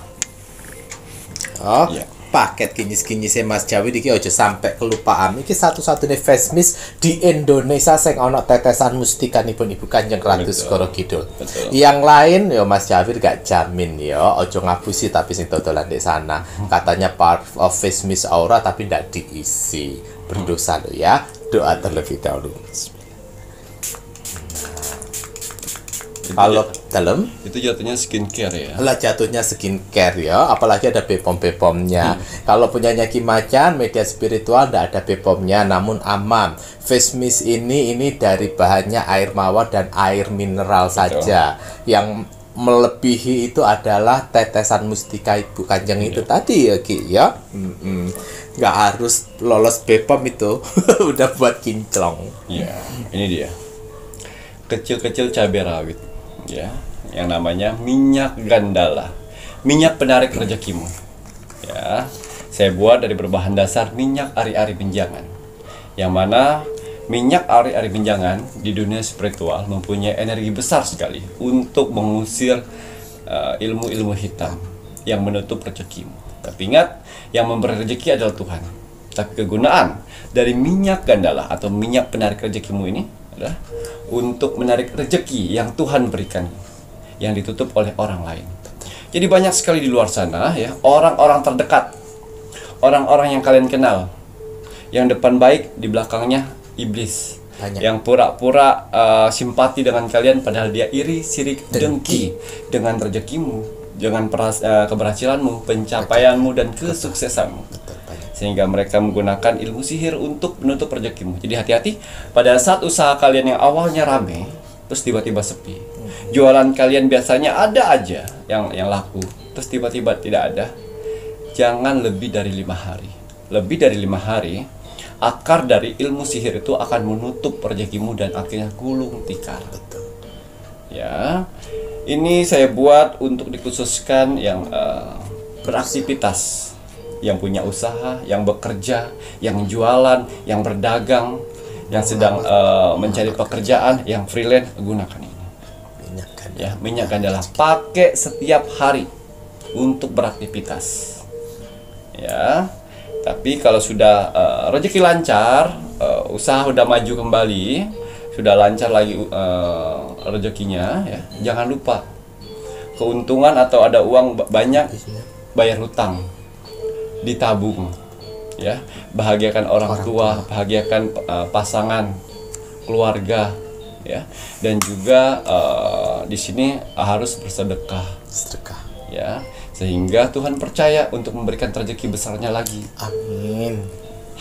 Paket kinyis-kinyisnya Mas Jawi iki aja sampai kelupaan. Iki satu-satunya face mist di Indonesia sing ana tetesan mustikanipun Ibu Kanjeng Ratu Segara Kidul. Yang lain ya Mas Jawi gak jamin ya, aja ngabusi tapi sing dodolan di sana. Katanya part of face mist aura tapi ndak diisi. Berdosa lo ya. Doa terlebih dahulu. Kalau Dalam Itu jatuhnya skincare ya. lah jatuhnya skincare ya, apalagi ada Bepom-Bepomnya. Kalau punyanya Ki Macan media spiritual ndak ada Bepomnya, namun aman. Face mist ini dari bahannya air mawar dan air mineral saja. Yang melebihi itu adalah tetesan mustika Ibu Kanjeng itu tadi ya Ki ya. Nggak harus lolos Bepom itu. Udah buat kinclong. Ya, ini dia. Kecil-kecil cabai rawit. Ya, yang namanya minyak gandala. Minyak penarik rezekimu. Ya, saya buat dari berbahan dasar minyak ari-ari benjangan. Yang mana minyak ari-ari benjangan di dunia spiritual mempunyai energi besar sekali untuk mengusir ilmu-ilmu hitam yang menutup rezekimu. Tapi ingat, yang memberi rezeki adalah Tuhan. Tapi kegunaan dari minyak gandala atau minyak penarik rezekimu ini adalah untuk menarik rezeki yang Tuhan berikan, yang ditutup oleh orang lain. Jadi banyak sekali di luar sana ya, orang-orang terdekat, orang-orang yang kalian kenal, yang depan baik, di belakangnya iblis. Banyak. Yang pura-pura simpati dengan kalian padahal dia iri, sirik, dengki dengan rezekimu, dengan keberhasilanmu, pencapaianmu dan kesuksesanmu. Sehingga mereka menggunakan ilmu sihir untuk menutup rezekimu. Jadi hati-hati pada saat usaha kalian yang awalnya rame terus tiba-tiba sepi. Jualan kalian biasanya ada aja yang laku, terus tiba-tiba tidak ada. Jangan lebih dari 5 hari. Lebih dari 5 hari, akar dari ilmu sihir itu akan menutup rezekimu dan akhirnya gulung tikar. Ya, ini saya buat untuk dikhususkan yang beraktivitas, yang punya usaha, yang bekerja, yang jualan, yang berdagang, yang sedang mencari pekerjaan, yang freelance, gunakan ini. Minyak gandala pakai setiap hari untuk beraktivitas. Ya, tapi kalau sudah rezeki lancar, usaha udah maju kembali, sudah lancar lagi rezekinya, ya, jangan lupa keuntungan atau ada uang banyak, bayar hutang, ditabung, ya, bahagiakan orang tua, bahagiakan pasangan, keluarga, ya, dan juga di sini harus bersedekah, ya, sehingga Tuhan percaya untuk memberikan rezeki besarnya lagi. Amin.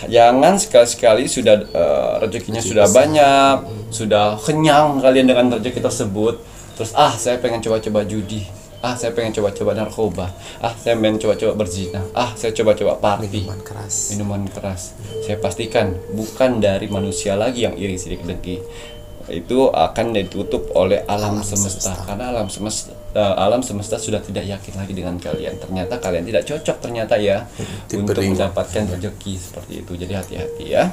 Jangan sekali-sekali sudah rezekinya sudah banyak, sudah kenyang kalian dengan rezeki tersebut, terus saya pengen coba-coba judi, saya pengen coba-coba narkoba, saya pengen coba-coba berzina, saya coba-coba party, minuman keras. Saya pastikan bukan dari manusia lagi yang iri sirik dengki. Itu akan ditutup oleh alam semesta. Karena alam semesta sudah tidak yakin lagi dengan kalian. Ternyata kalian tidak cocok ternyata ya untuk mendapatkan rezeki seperti itu. Jadi hati-hati ya.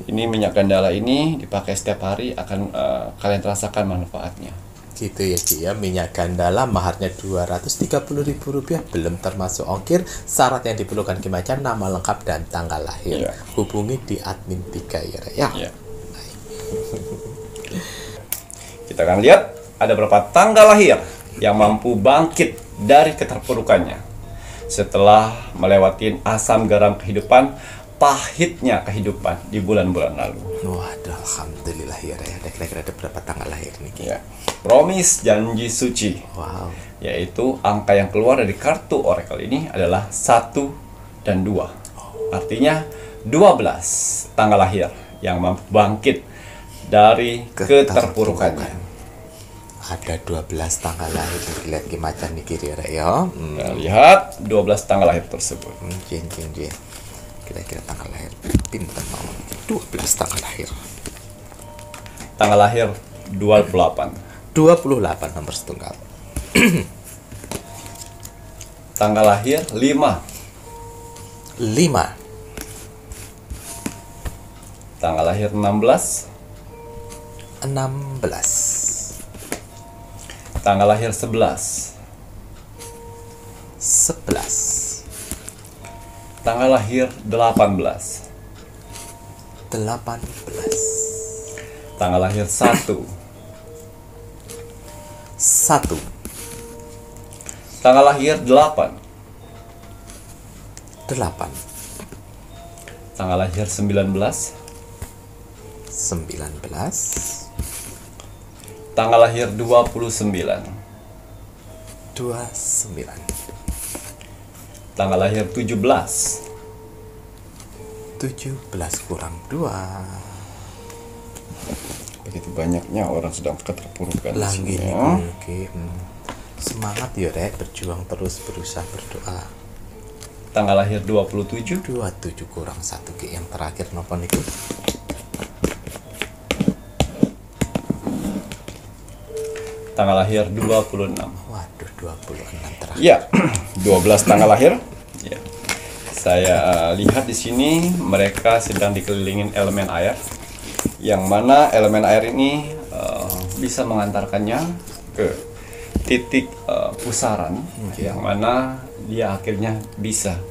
Ini minyak gandala ini dipakai setiap hari akan kalian rasakan manfaatnya. Gitu ya Ki ya, minyak gandala maharnya Rp230.000, belum termasuk ongkir. Syarat yang diperlukan Ki Macan nama lengkap dan tanggal lahir. Hubungi di admin 3 ya. Kita akan lihat ada berapa tanggal lahir yang mampu bangkit dari keterpurukannya setelah melewati asam garam kehidupan, pahitnya kehidupan di bulan-bulan lalu. Waduh, alhamdulillah ya. Kira-kira ada berapa tanggal lahir nih? Ya. Promise janji suci. Wow. Yaitu angka yang keluar dari kartu oracle ini adalah 1 dan 2. Artinya 12 tanggal lahir yang mampu bangkit dari keterpurukannya. Ada 12 tanggal lahir dilihat Ki Macan nih kiri ya. Kita lihat 12 tanggal lahir tersebut. Kira-kira tanggal lahir pintar mau 12 tanggal lahir. Tanggal lahir 28 nomor setunggal. Tanggal lahir 5 Tanggal lahir 16 Tanggal lahir 11 Tanggal lahir 18 Tanggal lahir 1 Tanggal lahir 8 Tanggal lahir 19 Tanggal lahir 29 29. Tanggal lahir 17. 17 kurang 2. Begitu banyaknya orang sedang keterpurukan di Lagi sini, nih, ya. oke. Semangat ya Rek, berjuang terus, berusaha berdoa. Tanggal lahir 27. 27 kurang 1 Ki, yang terakhir nopo niku? Tanggal lahir 26. Waduh, 26 terakhir. Ya, 12 tanggal lahir. Ya. Saya lihat di sini mereka sedang dikelilingin elemen air, yang mana elemen air ini bisa mengantarkannya ke titik pusaran, yang mana dia akhirnya bisa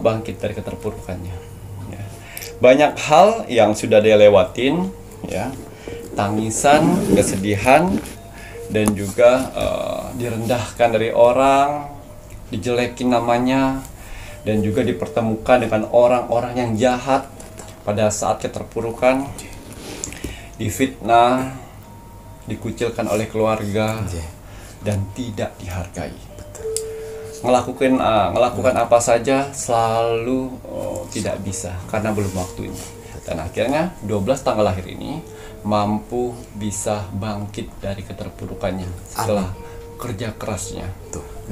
bangkit dari keterpurukannya. Ya. Banyak hal yang sudah dia lewatin, ya, tangisan, kesedihan, dan juga direndahkan dari orang, dijelekin namanya, dan juga dipertemukan dengan orang-orang yang jahat pada saat keterpurukan, difitnah, dikucilkan oleh keluarga, dan tidak dihargai. Ngelakukan apa saja selalu tidak bisa karena belum waktunya. Dan akhirnya 12 tanggal lahir ini mampu bisa bangkit dari keterpurukannya setelah kerja kerasnya,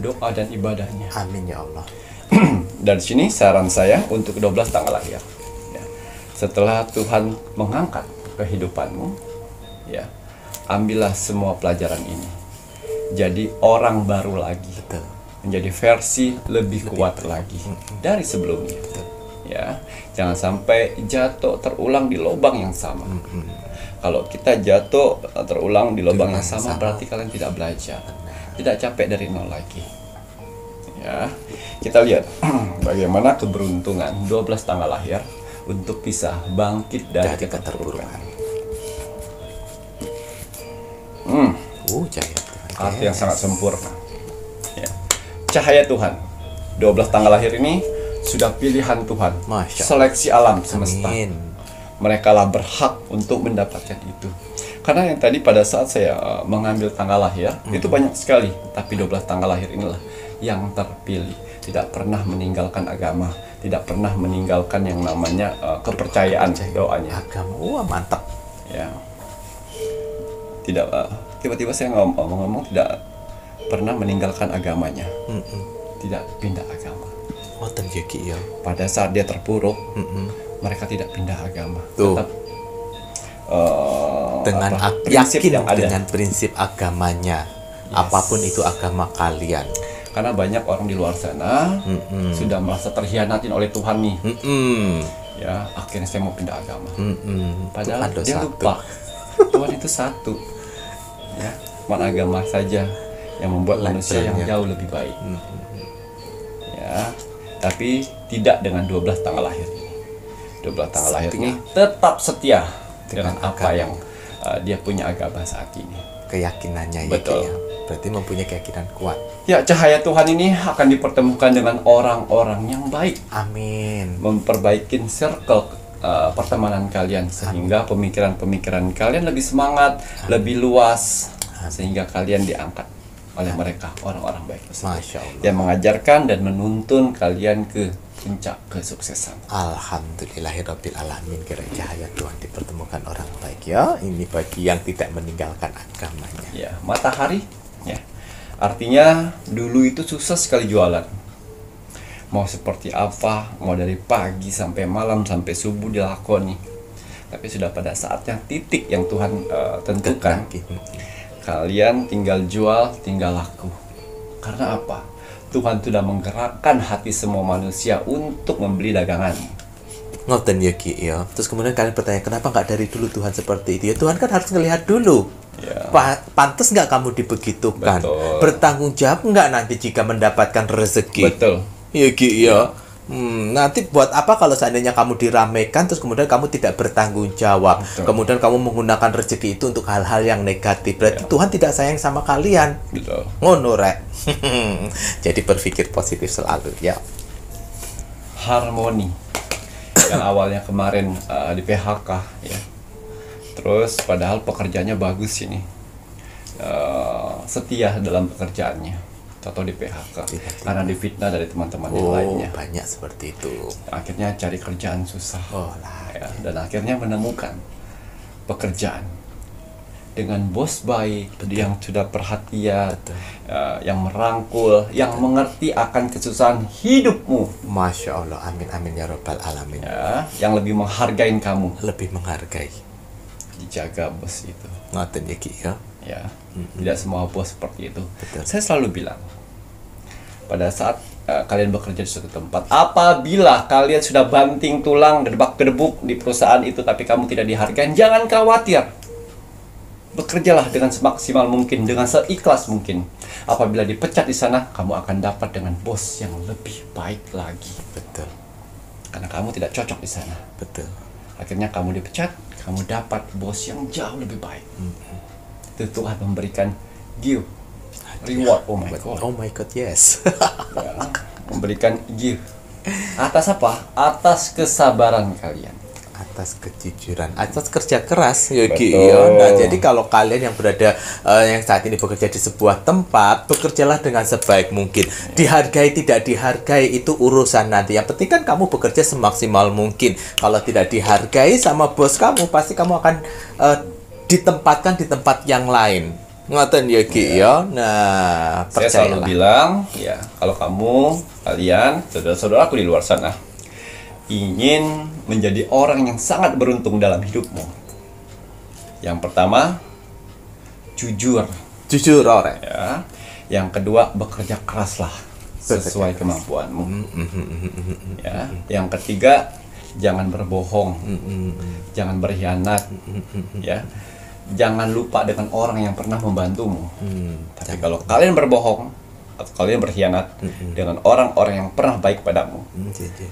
doa dan ibadahnya. Amin ya Allah. Dari sini saran saya untuk 12 tanggal lahir, ya, setelah Tuhan mengangkat kehidupanmu, ya, ambillah semua pelajaran ini, jadi orang baru lagi, menjadi versi lebih kuat lagi dari sebelumnya. Ya, jangan sampai jatuh terulang di lubang yang sama. Kalau kita jatuh terulang di lubang yang sama, berarti kalian tidak belajar, tidak capek dari nol lagi. Ya, kita lihat bagaimana keberuntungan 12 tanggal lahir untuk bisa bangkit dari keterpurukan. Cahaya Tuhan. Arti yang sangat sempurna. Ya. Cahaya Tuhan. 12 tanggal lahir ini sudah pilihan Tuhan, seleksi alam semesta. Amin. Mereka lah berhak untuk mendapatkan itu. Karena yang tadi pada saat saya mengambil tanggal lahir, itu banyak sekali. Tapi 12 tanggal lahir inilah yang terpilih. Tidak pernah meninggalkan agama, tidak pernah meninggalkan yang namanya kepercayaan doanya. Agama, mantap. Ya. Tidak, tiba-tiba saya ngomong tidak pernah meninggalkan agamanya. Tidak pindah agama. Ngoten ya Ki ya. Pada saat dia terpuruk, mereka tidak pindah agama. Tuh. Tetap dengan prinsip yakin yang ada. dengan prinsip agamanya. Apapun itu agama kalian. Karena banyak orang di luar sana sudah merasa terhianatin oleh Tuhan nih. Ya, akhirnya saya mau pindah agama. Padahal Tuhan dia satu. lupa Tuhan itu satu. Ya, cuma agama saja yang membuat manusia yang jauh lebih baik. Ya, tapi tidak dengan 12 tanggal lahir ini. 12 tanggal lahir ini tetap setia dengan apa yang dia punya agama saat ini. Keyakinannya ya Betul. Ki ya. Berarti mempunyai keyakinan kuat. Ya, cahaya Tuhan ini akan dipertemukan dengan orang-orang yang baik, Amin. memperbaikin circle pertemanan kalian sehingga pemikiran-pemikiran kalian lebih semangat, lebih luas, sehingga kalian diangkat oleh mereka, orang-orang baik tersebut, Masya Allah. yang mengajarkan dan menuntun kalian ke puncak kesuksesan. Alhamdulillahirabbil alamin, kira cahaya Tuhan dipertemukan orang baik ya. Ini bagi yang tidak meninggalkan agamanya. Ya, matahari, ya, artinya dulu itu susah sekali jualan. Mau seperti apa, mau dari pagi sampai malam sampai subuh dilakoni. Tapi sudah pada saatnya titik yang Tuhan tentukan, kalian tinggal jual, tinggal laku. Karena apa? Tuhan sudah menggerakkan hati semua manusia untuk membeli dagangan. Ngoten ya Ki ya. Terus kemudian kalian bertanya, kenapa nggak dari dulu Tuhan seperti itu? Ya Tuhan kan harus ngelihat dulu. Ya. Pantas nggak kamu dibegitukan? Betul. Bertanggung jawab nggak nanti jika mendapatkan rezeki? Betul. Ya Ki ya. Nanti buat apa kalau seandainya kamu diramaikan terus kemudian kamu tidak bertanggung jawab, kemudian kamu menggunakan rezeki itu untuk hal-hal yang negatif, berarti Tuhan tidak sayang sama kalian. Betul. Ngono rek. Jadi berpikir positif selalu ya. Harmoni yang awalnya kemarin di PHK, ya, terus padahal pekerjaannya bagus ini, setia dalam pekerjaannya atau di PHK karena difitnah dari teman-teman yang lainnya. Banyak seperti itu. Akhirnya cari kerjaan susah. Ya, dan akhirnya menemukan pekerjaan dengan bos baik yang sudah perhatian, yang merangkul, yang mengerti akan kesusahan hidupmu. Masya Allah, amin amin ya Rabbal alamin. Ya, yang lebih menghargai kamu. Lebih menghargai. Dijaga bos itu. Ngoten ya Ki ya. Ya, tidak semua bos seperti itu. Betul. Saya selalu bilang, pada saat kalian bekerja di suatu tempat, apabila kalian sudah banting tulang, gedebak-gedebuk di perusahaan itu, tapi kamu tidak dihargai, jangan khawatir. Bekerjalah dengan semaksimal mungkin, dengan seikhlas mungkin. Apabila dipecat di sana, kamu akan dapat dengan bos yang lebih baik lagi. Betul. Karena kamu tidak cocok di sana. Betul. Akhirnya kamu dipecat, kamu dapat bos yang jauh lebih baik. Itu Tuhan memberikan give, reward. Oh my God. Oh my God, yes. Ya, memberikan give. Atas apa? Atas kesabaran kalian. Atas kejujuran, atas kerja keras, Yogi. Betul. Nah, jadi kalau kalian yang berada yang saat ini bekerja di sebuah tempat, bekerjalah dengan sebaik mungkin. Dihargai tidak dihargai itu urusan nanti. Yang penting kan kamu bekerja semaksimal mungkin. Kalau tidak dihargai sama bos kamu, pasti kamu akan ditempatkan di tempat yang lain. Ngoten Yogi ya. Nah, Saya selalu percayalah. bilang, ya, kalau kalian, saudara-saudaraku di luar sana, ingin menjadi orang yang sangat beruntung dalam hidupmu. Yang pertama, jujur. Jujur ore. Ya. Yang kedua, bekerja keraslah sesuai kemampuanmu. Ya. Yang ketiga, jangan berbohong, jangan berkhianat. Ya. Jangan lupa dengan orang yang pernah membantumu. Tapi kalau kalian berbohong atau kalian berkhianat dengan orang-orang yang pernah baik padamu,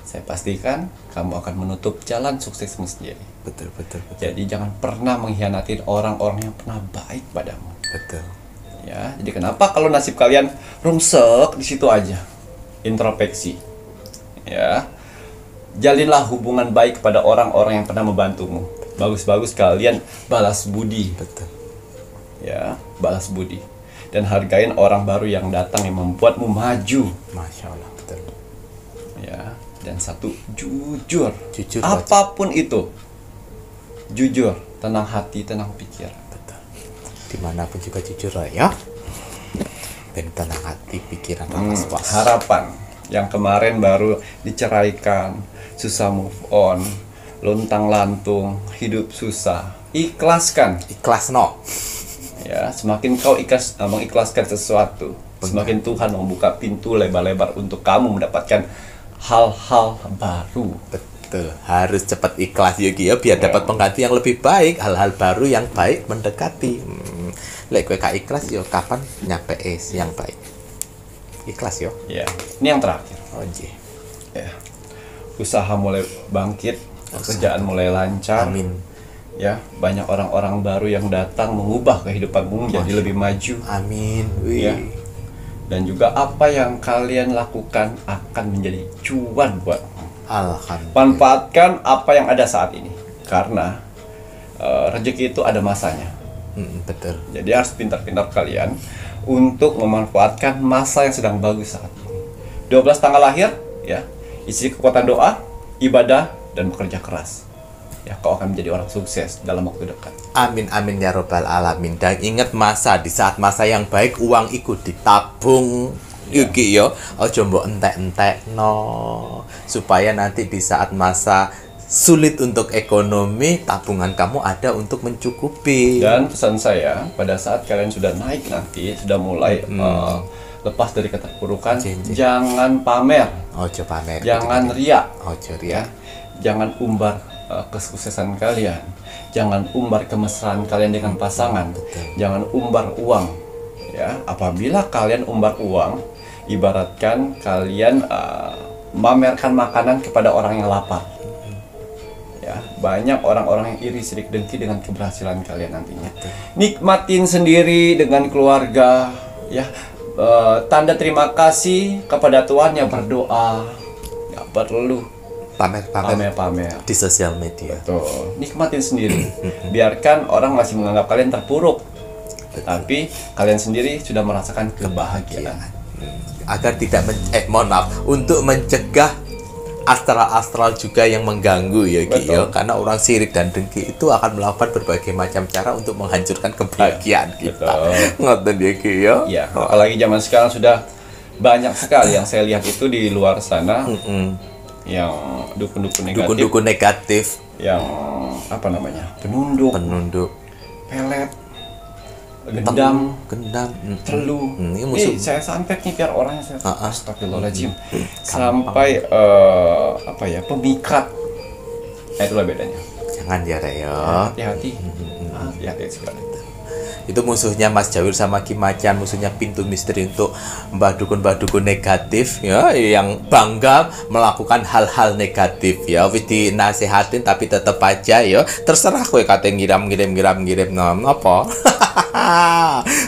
saya pastikan kamu akan menutup jalan suksesmu sendiri. Betul. Jadi jangan pernah mengkhianati orang-orang yang pernah baik padamu. Betul. Ya, jadi kenapa kalau nasib kalian rungsek di situ aja? Introspeksi. Ya. Jalinlah hubungan baik pada orang-orang yang pernah membantumu. Bagus-bagus kalian balas budi. Betul. Ya, balas budi. Dan hargain orang baru yang datang yang membuatmu maju. Masya Allah, betul. Ya, dan satu, jujur. Jujur Apapun itu. Jujur, tenang hati, tenang pikir. Betul. Dimanapun juga jujur lah ya. Dan tenang hati, pikiran was-was. Harapan yang kemarin baru diceraikan, susah move on, luntang-lantung, hidup susah. Ikhlaskan. Ikhlas no. Ya, semakin kau mengikhlaskan sesuatu, semakin Tuhan membuka pintu lebar-lebar untuk kamu mendapatkan hal-hal baru. Betul. Harus cepat ikhlas Yogi ya biar dapat pengganti yang lebih baik, hal-hal baru yang baik mendekati. Lek kowe gak ikhlas yo kapan nyampe yang baik. Ikhlas yo. Ya, ini yang terakhir. Oh nggih. Ya. Usaha mulai bangkit, pekerjaan mulai lancar. Amin. Ya, banyak orang-orang baru yang datang mengubah kehidupanmu menjadi lebih maju. Amin. Wih. Ya. Dan juga apa yang kalian lakukan akan menjadi cuan buat. Alhamdulillah. Manfaatkan apa yang ada saat ini, karena rezeki itu ada masanya. Betul. Jadi harus pintar-pintar kalian untuk memanfaatkan masa yang sedang bagus saat ini. 12 tanggal lahir, ya, isi kekuatan doa, ibadah, dan bekerja keras. Ya, kau akan menjadi orang sukses dalam waktu dekat. Amin amin ya robbal alamin. Dan ingat di saat masa yang baik uang ikut ditabung. Yuki yo, ojo mbok entek-entek no, supaya nanti di saat masa sulit untuk ekonomi tabungan kamu ada untuk mencukupi. Dan pesan saya, pada saat kalian sudah naik nanti, sudah mulai lepas dari keterpurukan, jangan pamer, Ojo pamer. jangan riak, Ojo ya, riak. jangan umbar kesuksesan kalian, jangan umbar kemesraan kalian dengan pasangan, jangan umbar uang. Ya, apabila kalian umbar uang, ibaratkan kalian memamerkan makanan kepada orang yang lapar. Ya, banyak orang-orang yang iri sirik dengki dengan keberhasilan kalian nantinya. Nikmatin sendiri dengan keluarga, ya. Tanda terima kasih kepada Tuhan yang berdoa, nggak perlu pamer di sosial media. Tuh, nikmatin sendiri. Biarkan orang masih menganggap kalian terpuruk. Tapi kalian sendiri sudah merasakan kebahagiaan. Agar tidak mohon maaf, untuk mencegah astral-astral juga yang mengganggu ya Ki ya. Karena orang sirik dan dengki itu akan melakukan berbagai macam cara untuk menghancurkan kebahagiaan kita. Ngoten ya Ki ya. Ya, apalagi zaman sekarang sudah banyak sekali yang saya lihat itu di luar sana. Yang dukun-dukun negatif. Dukun-dukun negatif. Yang apa namanya? Penunduk. Pelet. Gendam, telu. Ini musuh. Saya santet nih biar orangnya saya astagfirullahaladzim. Sampai apa ya, pemikat. Itulah bedanya. Jangan ya Reo. Hati-hati. Hati-hati sekali. Itu musuhnya Mas Jawir sama Ki Macan, musuhnya pintu misteri untuk mbah dukun negatif ya, yang bangga melakukan hal-hal negatif ya. Wis dinasehatin tapi tetep aja ya. Terserah kowe kate ngirim apa.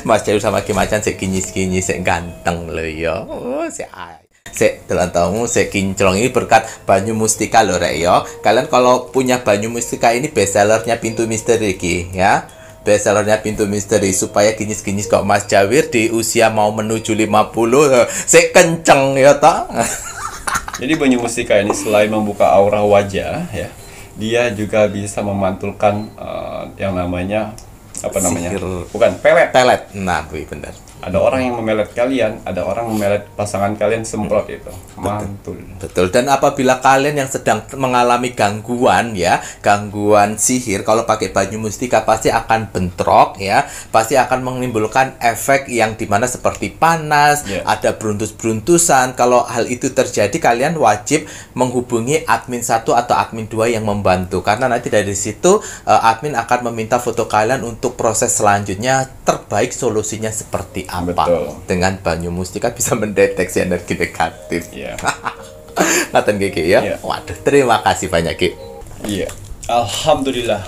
Mas Jawir sama Ki Macan sik kinyis-kinyis sik ganteng lho ya. Sik dalam tamu sik kinclong ini berkat Banyu Mustika lho Rek ya. Kalian kalau punya Banyu Mustika ini bestsellernya Pintu Misteri Ki ya. Bestsellernya Pintu Misteri, supaya kinyis-kinyis kok Mas Jawir di usia mau menuju 50 sik kenceng ya tak. Jadi Banyu Mustika ini selain membuka aura wajah ya, dia juga bisa memantulkan yang namanya apa namanya? Sihir. Bukan, pelet. Nah, benar. Ada orang yang memelet kalian, ada orang memelet pasangan kalian, semprot itu. Mantul. Betul. Dan apabila kalian yang sedang mengalami gangguan ya, gangguan sihir, kalau pakai Banyu Mustika pasti akan bentrok ya, pasti akan menimbulkan efek yang dimana seperti panas, ada beruntus-beruntusan. Kalau hal itu terjadi, kalian wajib menghubungi admin 1 atau admin 2 yang membantu, karena nanti dari situ admin akan meminta foto kalian untuk proses selanjutnya terbaik solusinya seperti apa. Betul. Dengan Banyu Mustika bisa mendeteksi energi negatif. Iya. Ngaten Ki ya. Waduh, terima kasih banyak Ki. Iya. Alhamdulillah.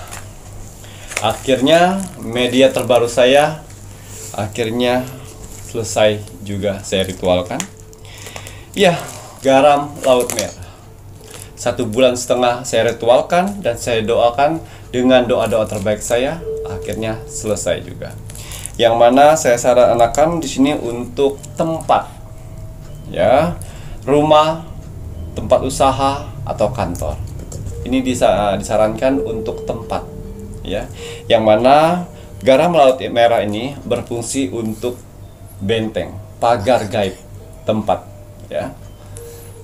Akhirnya media terbaru saya akhirnya selesai juga saya ritualkan. Iya, garam laut merah. 1,5 bulan saya ritualkan dan saya doakan dengan doa-doa terbaik saya, akhirnya selesai juga. Yang mana saya sarankan di sini untuk tempat, ya, rumah, tempat usaha atau kantor. Ini disarankan untuk tempat, ya. Yang mana garam laut merah ini berfungsi untuk benteng, pagar gaib tempat, ya,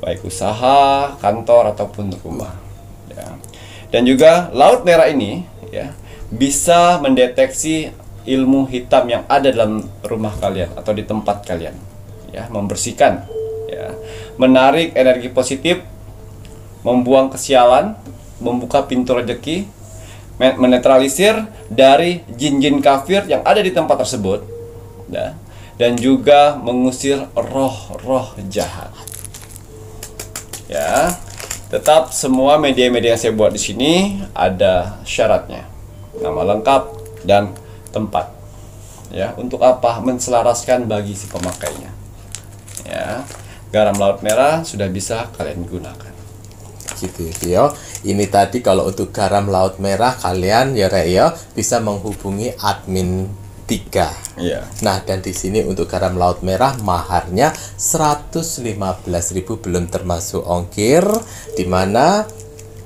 baik usaha, kantor ataupun rumah, ya. Dan juga laut merah ini, ya, bisa mendeteksi ilmu hitam yang ada dalam rumah kalian atau di tempat kalian, ya, membersihkan, ya, menarik energi positif, membuang kesialan, membuka pintu rezeki, menetralisir dari jin-jin kafir yang ada di tempat tersebut, ya, dan juga mengusir roh-roh jahat. Ya, tetap semua media-media yang saya buat di sini ada syaratnya, nama lengkap dan tempat, ya. Untuk apa? Menselaraskan bagi si pemakainya, ya. Garam laut merah sudah bisa kalian gunakan gitu ya. Ini tadi kalau untuk garam laut merah kalian ya Rek ya bisa menghubungi admin 3. ya. Nah, dan di sini untuk garam laut merah maharnya 115.000 belum termasuk ongkir, dimana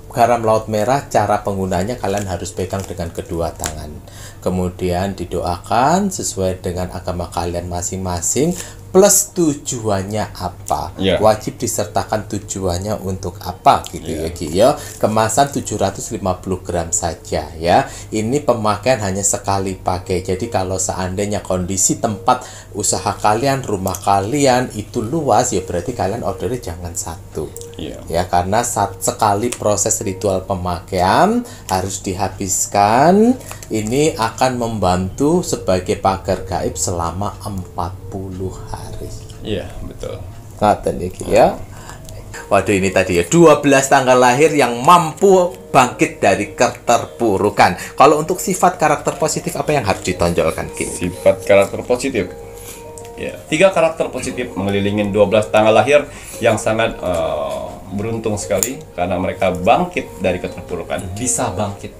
garam laut merah cara penggunanya kalian harus pegang dengan kedua tangan. Kemudian didoakan sesuai dengan agama kalian masing-masing, plus tujuannya apa. Wajib disertakan tujuannya untuk apa gitu ya Ki ya. Kemasan 750 gram saja ya. Ini pemakaian hanya sekali pakai. Jadi kalau seandainya kondisi tempat usaha kalian, rumah kalian itu luas, ya berarti kalian ordernya jangan satu. Ya, karena sekali proses ritual pemakaian harus dihabiskan. Ini akan membantu sebagai pagar gaib selama 40 hari. Iya, betul. Ngaten iki ya. Waduh, ini tadi ya 12 tanggal lahir yang mampu bangkit dari keterpurukan. Kalau untuk sifat karakter positif apa yang harus ditonjolkan Ki? Sifat karakter positif. Ya, 3 karakter positif mengelilingi 12 tanggal lahir yang sangat beruntung sekali karena mereka bangkit dari keterpurukan. Bisa bangkit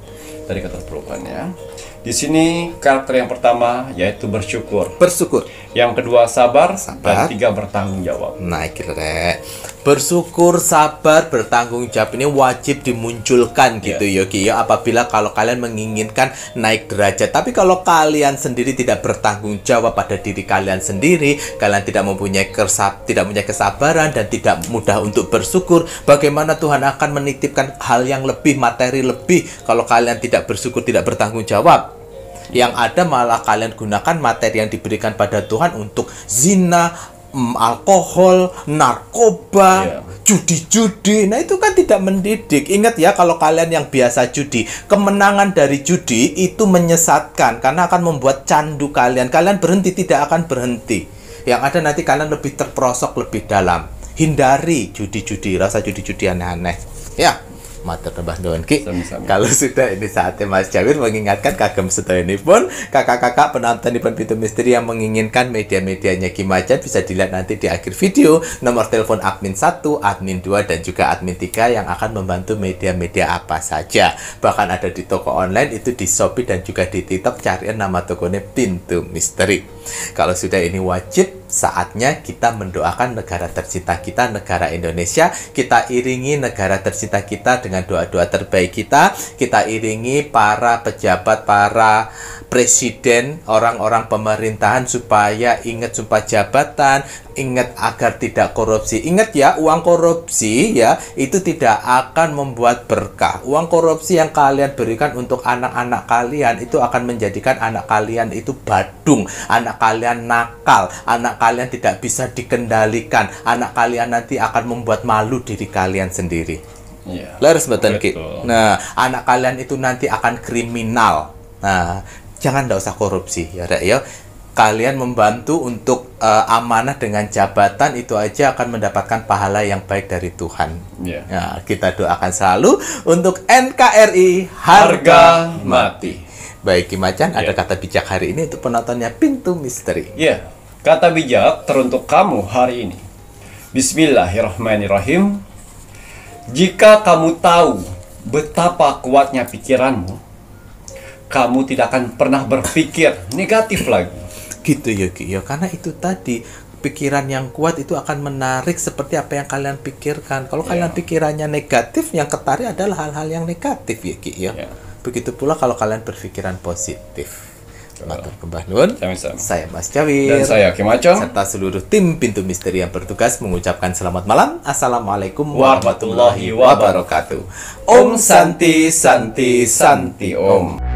dari keterpurukan ya. Di sini karakter yang pertama yaitu bersyukur. Bersyukur. Yang kedua sabar. Sabar. Dan tiga bertanggung jawab. Nah, kira bersyukur, sabar, bertanggung jawab ini wajib dimunculkan gitu Yogi ya, apabila kalau kalian menginginkan naik derajat. Tapi kalau kalian sendiri tidak bertanggung jawab pada diri kalian sendiri, kalian tidak mempunyai kesabaran dan tidak mudah untuk bersyukur, bagaimana Tuhan akan menitipkan hal yang lebih, materi lebih kalau kalian tidak bersyukur, tidak bertanggung jawab? Yang ada malah kalian gunakan materi yang diberikan pada Tuhan untuk zina, alkohol, narkoba, judi-judi. Nah, itu kan tidak mendidik. Ingat ya, kalau kalian yang biasa judi, kemenangan dari judi itu menyesatkan karena akan membuat candu kalian. Kalian berhenti tidak akan berhenti. Yang ada nanti kalian lebih terperosok lebih dalam. Hindari judi-judi, rasa judi-judi aneh-aneh. Ya. Matur nembah nuwun Ki. Kalau sudah ini saatnya Mas Jawir mengingatkan kagem sedaya pun kakak-kakak penonton di Pintu Misteri yang menginginkan media-medianya Ki Macan bisa dilihat nanti di akhir video. Nomor telepon admin 1, admin 2 dan juga admin 3 yang akan membantu media-media apa saja. Bahkan ada di toko online itu di Shopee dan juga di TikTok, carian nama tokonya Pintu Misteri. Kalau sudah ini wajib saatnya kita mendoakan negara tercinta kita, negara Indonesia. Kita iringi negara tercinta kita dengan doa-doa terbaik kita. Kita iringi para pejabat, para presiden, orang-orang pemerintahan supaya ingat sumpah jabatan, ingat agar tidak korupsi. Ingat ya, uang korupsi ya itu tidak akan membuat berkah. Uang korupsi yang kalian berikan untuk anak-anak kalian itu akan menjadikan anak kalian itu badung, anak kalian nakal, anak kalian tidak bisa dikendalikan, anak kalian nanti akan membuat malu diri kalian sendiri. Leres mboten Ki. Nah, anak kalian itu nanti akan kriminal. Nah, jangan ndak usah korupsi ya Rek ya. Kalian membantu untuk amanah dengan jabatan itu aja akan mendapatkan pahala yang baik dari Tuhan. Nah, kita doakan selalu untuk NKRI harga mati. Baik Ki Macan, ada kata bijak hari ini untuk penontonnya Pintu Misteri. Kata bijak teruntuk kamu hari ini. Bismillahirrahmanirrahim. Jika kamu tahu betapa kuatnya pikiranmu, kamu tidak akan pernah berpikir negatif lagi. Gitu ya Ki ya, karena itu tadi pikiran yang kuat itu akan menarik seperti apa yang kalian pikirkan. Kalau kalian pikirannya negatif, yang ketarik adalah hal-hal yang negatif ya Ki ya. Begitu pula kalau kalian berpikiran positif. Matur kembah nuwun. Saya Mas Jawir dan saya Ki Macan serta seluruh tim Pintu Misteri yang bertugas mengucapkan selamat malam. Assalamualaikum warahmatullahi wabarakatuh. Om Santi Santi Santi Om.